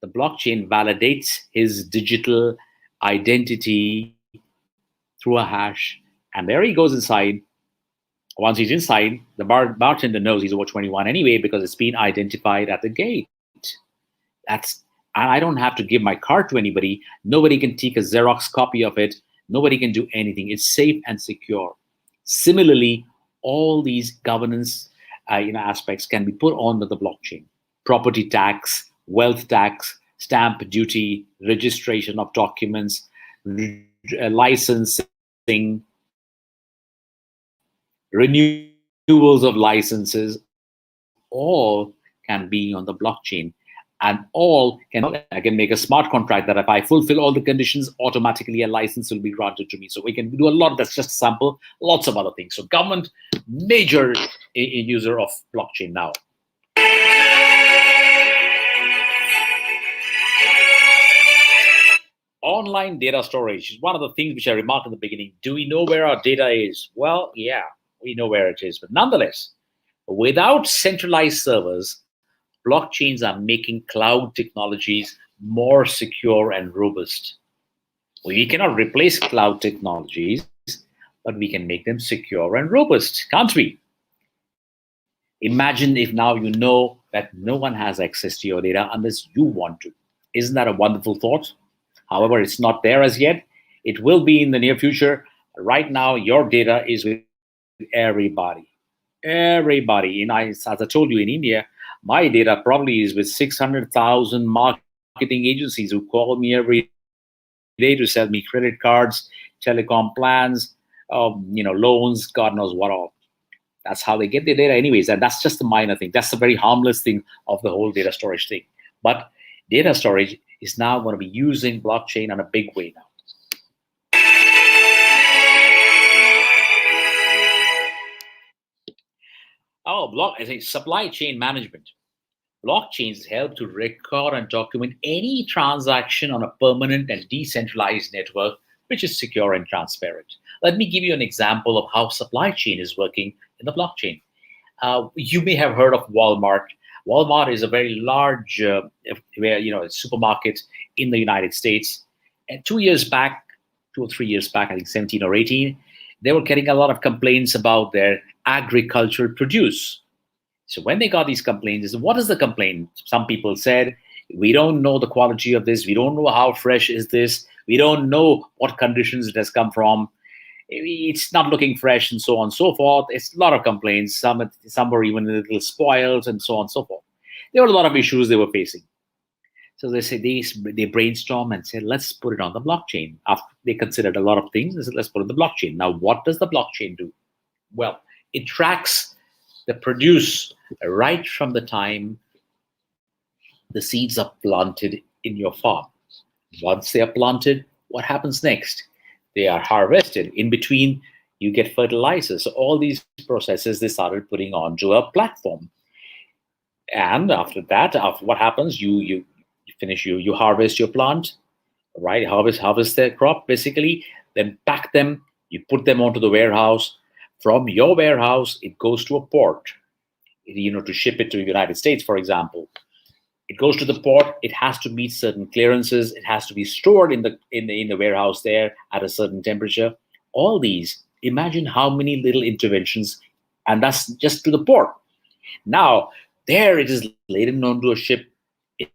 the blockchain validates his digital identity through a hash, and there he goes inside. Once he's inside, the bartender knows he's over 21 anyway because it's been identified at the gate. And I don't have to give my card to anybody. Nobody can take a Xerox copy of it. Nobody can do anything. It's safe and secure. Similarly, all these governance aspects can be put onto the blockchain. Property tax, wealth tax, stamp duty, registration of documents, licensing, renewals of licenses, all can be on the blockchain. And I can make a smart contract that if I fulfill all the conditions, automatically a license will be granted to me. So we can do a lot. That's just a sample. Lots of other things. So government, major user of blockchain now. Online data storage is one of the things which I remarked in the beginning. Do we know where our data is? Well, yeah, we know where it is. But nonetheless, without centralized servers, blockchains are making cloud technologies more secure and robust. We cannot replace cloud technologies, but we can make them secure and robust, can't we? Imagine if now you know that no one has access to your data unless you want to. Isn't that a wonderful thought? However, it's not there as yet. It will be in the near future. Right now, your data is with everybody. Everybody. As I told you, in India, my data probably is with 600,000 marketing agencies who call me every day to sell me credit cards, telecom plans, loans, God knows what all. That's how they get their data anyways. And that's just a minor thing. That's a very harmless thing of the whole data storage thing. But data storage is now going to be using blockchain in a big way now. I say supply chain management. Blockchains help to record and document any transaction on a permanent and decentralized network, which is secure and transparent. Let me give you an example of how supply chain is working in the blockchain. You may have heard of Walmart. Walmart is a very large supermarket in the United States. And 2 years back, 2 or 3 years back, I think 17 or 18, they were getting a lot of complaints about their agricultural produce. So when they got these complaints, what is the complaint? Some people said, we don't know the quality of this. We don't know how fresh is this. We don't know what conditions it has come from. It's not looking fresh and so on and so forth. It's a lot of complaints. Some were even a little spoiled and so on and so forth. There were a lot of issues they were facing. So they said they brainstormed and said, let's put it on the blockchain. After they considered a lot of things, they said, let's put it on the blockchain. Now, what does the blockchain do? Well, it tracks the produce right from the time the seeds are planted in your farm. Once they are planted, what happens next? They are harvested. In between, you get fertilizers. So all these processes they started putting onto a platform. And after that, what happens? You finish, you harvest your plant, right? Harvest their crop basically, then pack them, you put them onto the warehouse. From your warehouse, it goes to a port, to ship it to the United States, for example. It goes to the port. It has to meet certain clearances. It has to be stored in the warehouse there at a certain temperature. All these, imagine how many little interventions, and that's just to the port. Now, there it is laden onto a ship.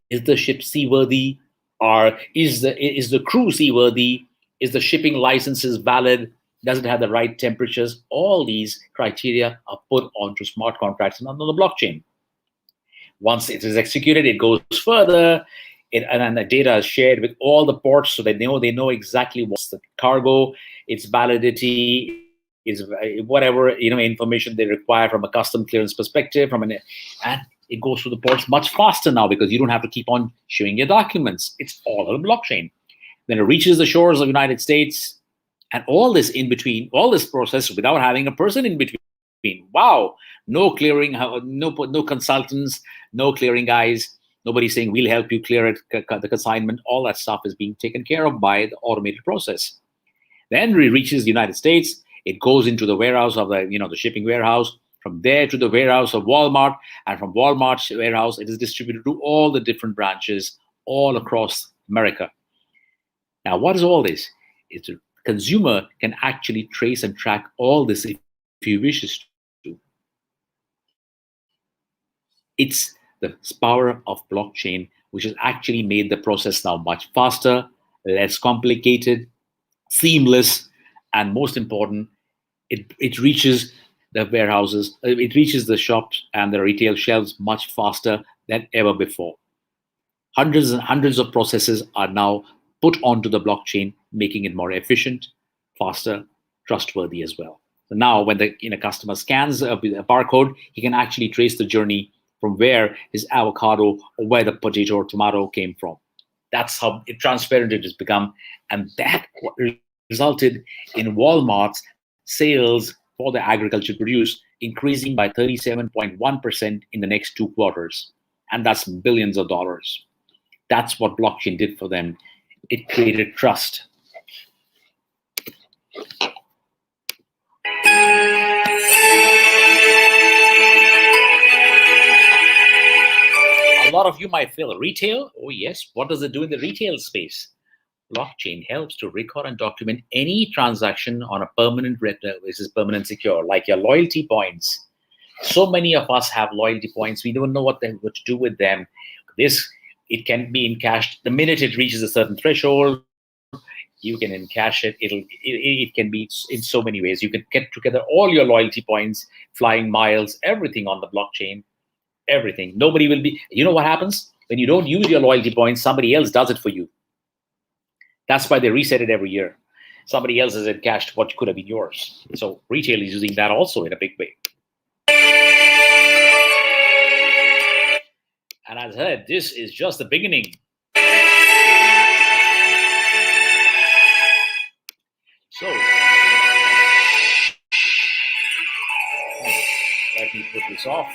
Is the ship seaworthy, or is the crew seaworthy? Is the shipping licenses valid? Does it have the right temperatures? All these criteria are put onto smart contracts and on the blockchain. Once it is executed, it goes further, and the data is shared with all the ports, so they know exactly what's the cargo, its validity, its whatever information they require from a custom clearance perspective. And it goes through the ports much faster now because you don't have to keep on showing your documents. It's all on the blockchain. Then it reaches the shores of the United States. And all this in between, all this process without having a person in between. Wow, no clearing, no consultants, no clearing guys, nobody saying we'll help you clear it, the consignment. All that stuff is being taken care of by the automated process. Then it reaches the United States. It goes into the warehouse of the shipping warehouse. From there to the warehouse of Walmart, and from Walmart's warehouse, it is distributed to all the different branches all across America. Now, what is all this? It's consumer can actually trace and track all this if he wishes to. It's the power of blockchain which has actually made the process now much faster, less complicated, seamless, and most important, it reaches the warehouses, it reaches the shops and the retail shelves much faster than ever before. Hundreds and hundreds of processes are now put onto the blockchain, making it more efficient, faster, trustworthy as well. So now when the customer scans a barcode, he can actually trace the journey from where his avocado or where the potato or tomato came from. That's how transparent it has become. And that resulted in Walmart's sales for the agriculture produce increasing by 37.1% in the next 2 quarters. And that's billions of dollars. That's what blockchain did for them. It created trust. A lot of you might feel retail. Oh yes, what does it do in the retail space? Blockchain helps to record and document any transaction on a permanent basis, permanent secure, like your loyalty points. So many of us have loyalty points. We don't know what to do with them. It can be encashed the minute it reaches a certain threshold. You can encash it. It can be in so many ways. You can get together all your loyalty points, flying miles, everything on the blockchain. Everything. Nobody will be. You know what happens when you don't use your loyalty points? Somebody else does it for you. That's why they reset it every year. Somebody else has encashed what could have been yours. So retail is using that also in a big way. And as I said, this is just the beginning. So let me put this off.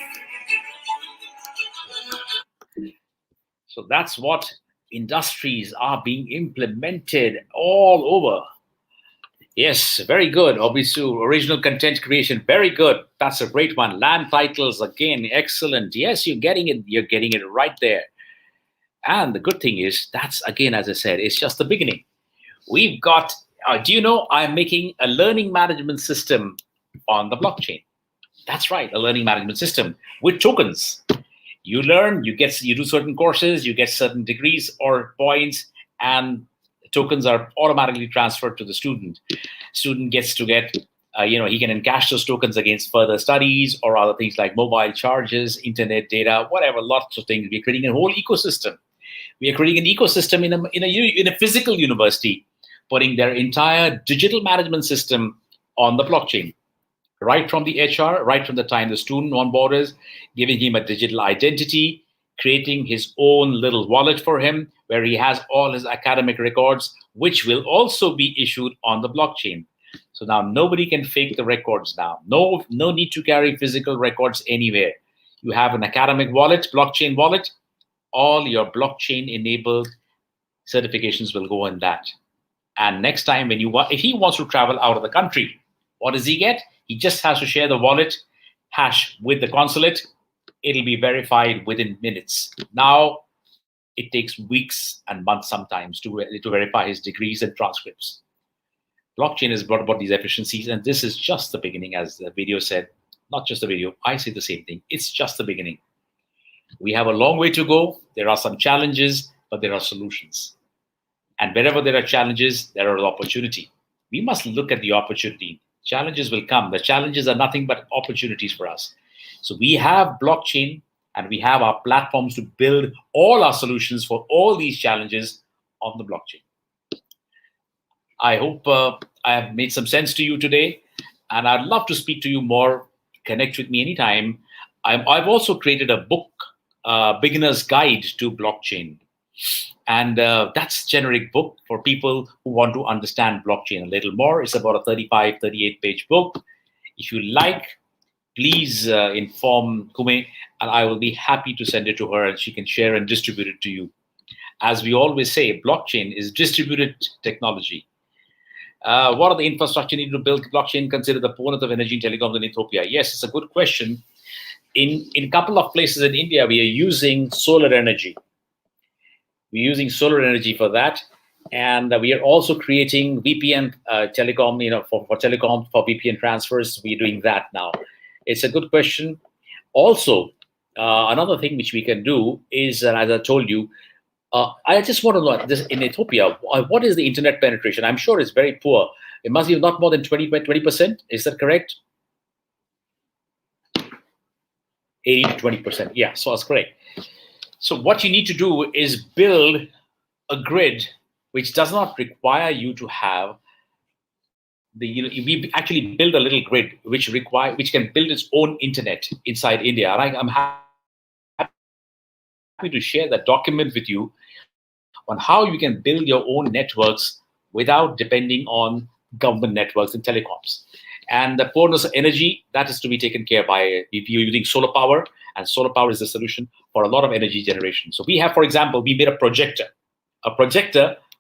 So that's what industries are being implemented all over. Yes, very good. Obisu, original content creation, very good. That's a great one. Land titles, again, excellent. Yes, you're getting it right there. And the good thing is, that's, again, as I said, it's just the beginning. We've got, do you know, I'm making a learning management system on the blockchain. That's right, a learning management system with tokens. You learn, you do certain courses, you get certain degrees or points, and tokens are automatically transferred to the student. Student gets to get, he can encash those tokens against further studies or other things like mobile charges, internet data, whatever, lots of things. We're creating a whole ecosystem. We are creating an ecosystem in a physical university, putting their entire digital management system on the blockchain. Right from the HR, right from the time the student onboards, giving him a digital identity, creating his own little wallet for him, where he has all his academic records, which will also be issued on the blockchain. So now nobody can fake the records now. No need to carry physical records anywhere. You have an academic wallet, blockchain wallet, all your blockchain-enabled certifications will go in that. And next time if he wants to travel out of the country, what does he get? He just has to share the wallet hash with the consulate. It'll be verified within minutes. Now, it takes weeks and months sometimes to verify his degrees and transcripts. Blockchain has brought about these efficiencies, and this is just the beginning, as the video said. Not just the video, I say the same thing. It's just the beginning. We have a long way to go. There are some challenges, but there are solutions. And wherever there are challenges, there are opportunity. We must look at the opportunity. Challenges will come. The challenges are nothing but opportunities for us. So we have blockchain and we have our platforms to build all our solutions for all these challenges on the blockchain. I hope I have made some sense to you today, and I'd love to speak to you more. Connect with me anytime. I've also created a book, Beginner's Guide to Blockchain. And that's a generic book for people who want to understand blockchain a little more. It's about a 35, 38-page book. If you like, please inform Kume, and I will be happy to send it to her, and she can share and distribute it to you. As we always say, blockchain is distributed technology. What are the infrastructure needed to build blockchain? Consider the component of energy and telecoms in Ethiopia. Yes, it's a good question. In a couple of places in India, we are using solar energy. We're using solar energy for that. And we are also creating VPN telecom, for telecom, for VPN transfers. We're doing that now. It's a good question. Also, another thing which we can do is, as I told you, I just want to know this in Ethiopia. What is the internet penetration? I'm sure it's very poor. It must be not more than 20%. Is that correct? 80 to 20%. Yeah, so that's great. So what you need to do is build a grid which does not require you to have we actually build a little grid which can build its own internet inside India. And I'm happy to share that document with you on how you can build your own networks without depending on government networks and telecoms. And the poorness of energy, that is to be taken care by if you're using solar power, and solar power is the solution for a lot of energy generation. So we have, for example, we made a projector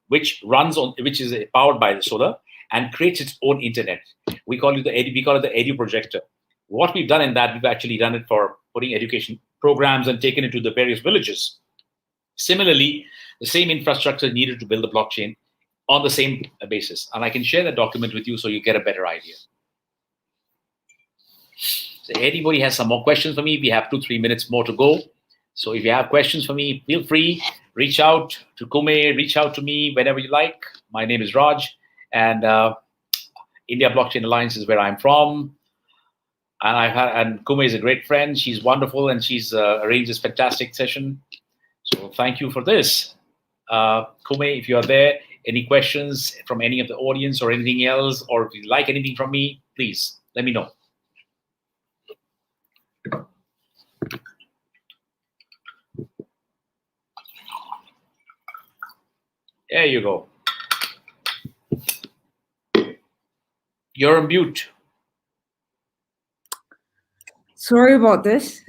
which is powered by the solar and creates its own internet. We call it the Edu projector. What we've done in that, we've actually done it for putting education programs and taken it to the various villages. Similarly, the same infrastructure needed to build the blockchain on the same basis. And I can share that document with you so you get a better idea. So anybody has some more questions for me? We have 2-3 minutes more to go. So if you have questions for me, feel free, reach out to Kume, reach out to me whenever you like. My name is Raj, and India Blockchain Alliance is where I'm from. And Kume is a great friend. She's wonderful, and she's arranged this fantastic session. So thank you for this. Kume, if you are there, any questions from any of the audience or anything else, or if you like anything from me, please let me know. There you go. You're on mute. Sorry about this.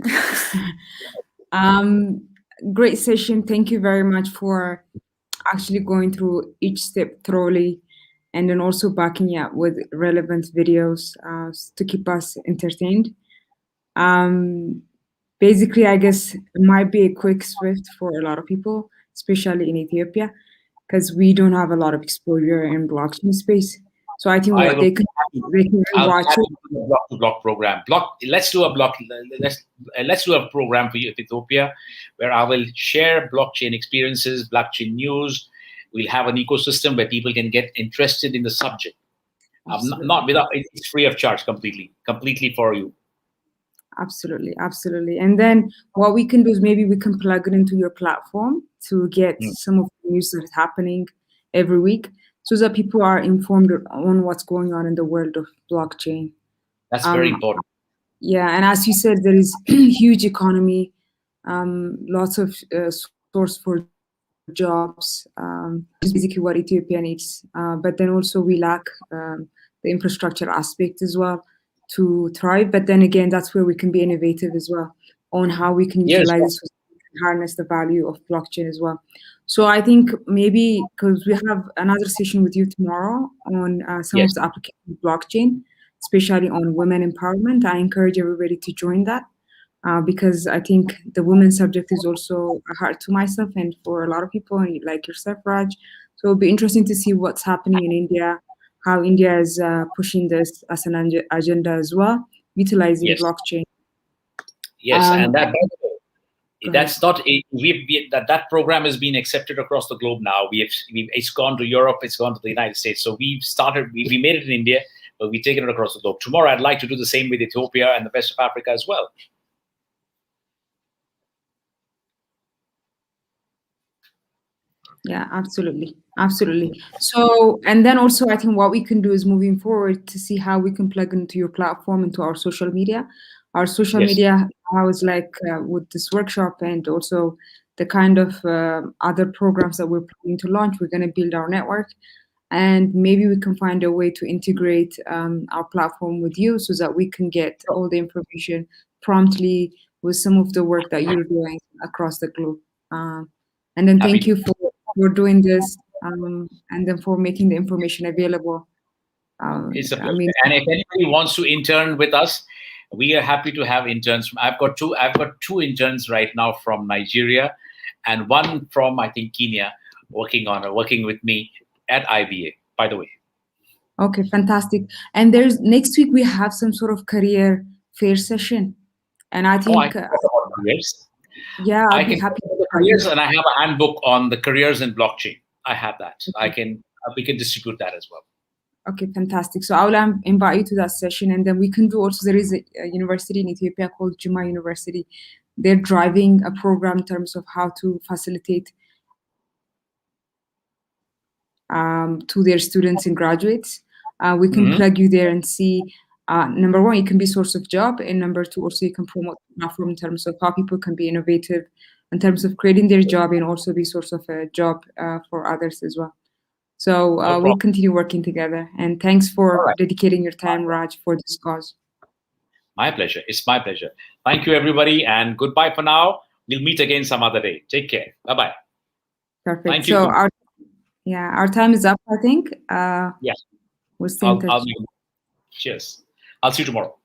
Great session. Thank you very much for actually going through each step thoroughly, and then also backing up with relevant videos to keep us entertained. Basically, I guess it might be a quick Swift for a lot of people, especially in Ethiopia, because we don't have a lot of exposure in blockchain space. So I think what they can watch it. Block program. Let's do a program for you in Ethiopia where I will share blockchain experiences, blockchain news. We'll have an ecosystem where people can get interested in the subject. It's free of charge completely for you. Absolutely. And then what we can do is maybe we can plug it into your platform to get some of the news that is happening every week, so that people are informed on what's going on in the world of blockchain. That's very important. Yeah, and as you said, there is huge economy, lots of source for jobs. Is basically what Ethiopia needs. But then also we lack the infrastructure aspect as well to thrive. But then again, that's where we can be innovative as well on how we can utilize this, harness the value of blockchain as well. So I think maybe because we have another session with you tomorrow on some of the applications of blockchain, especially on women empowerment. I encourage everybody to join that because I think the women's subject is also a heart to myself and for a lot of people like yourself, Raj. So it'll be interesting to see what's happening in India, how India is pushing this as an agenda as well, utilizing blockchain. Yes, and that's not that program has been accepted across the globe now. It's gone to Europe, it's gone to the United States. So we made it in India, but we've taken it across the globe. Tomorrow, I'd like to do the same with Ethiopia and the rest of Africa as well. Yeah, absolutely. So, and then also I think what we can do is moving forward to see how we can plug into your platform, into our social media. Our social media, how it's like with this workshop and also the kind of other programs that we're planning to launch. We're going to build our network, and maybe we can find a way to integrate our platform with you so that we can get all the information promptly with some of the work that you're doing across the globe. And then thank you for doing this and then for making the information available. It's a pleasure. And if anybody wants to intern with us, we are happy to have interns. I've got two interns right now from Nigeria and one from, I think, Kenya. working with me at IBA, by the way. Okay, fantastic. And next week we have some sort of career fair session, and I think I can talk about careers. Yeah, I can happy with the careers, and I have a handbook on the careers in blockchain. I have that. Okay. We can distribute that as well. Okay, fantastic. So I will invite you to that session, and then we can do also, there is a university in Ethiopia called Juma University. They're driving a program in terms of how to facilitate to their students and graduates. We can plug you there and see, number one, it can be source of job, and number two, also you can promote the platform in terms of how people can be innovative in terms of creating their job and also be source of a job for others as well. So we'll continue working together. And thanks for dedicating your time, Raj, for this cause. My pleasure. It's my pleasure. Thank you, everybody, and goodbye for now. We'll meet again some other day. Take care. Bye-bye. Perfect. Thank you. So our time is up, I think. Yes. We'll stay in touch. Cheers. I'll see you tomorrow.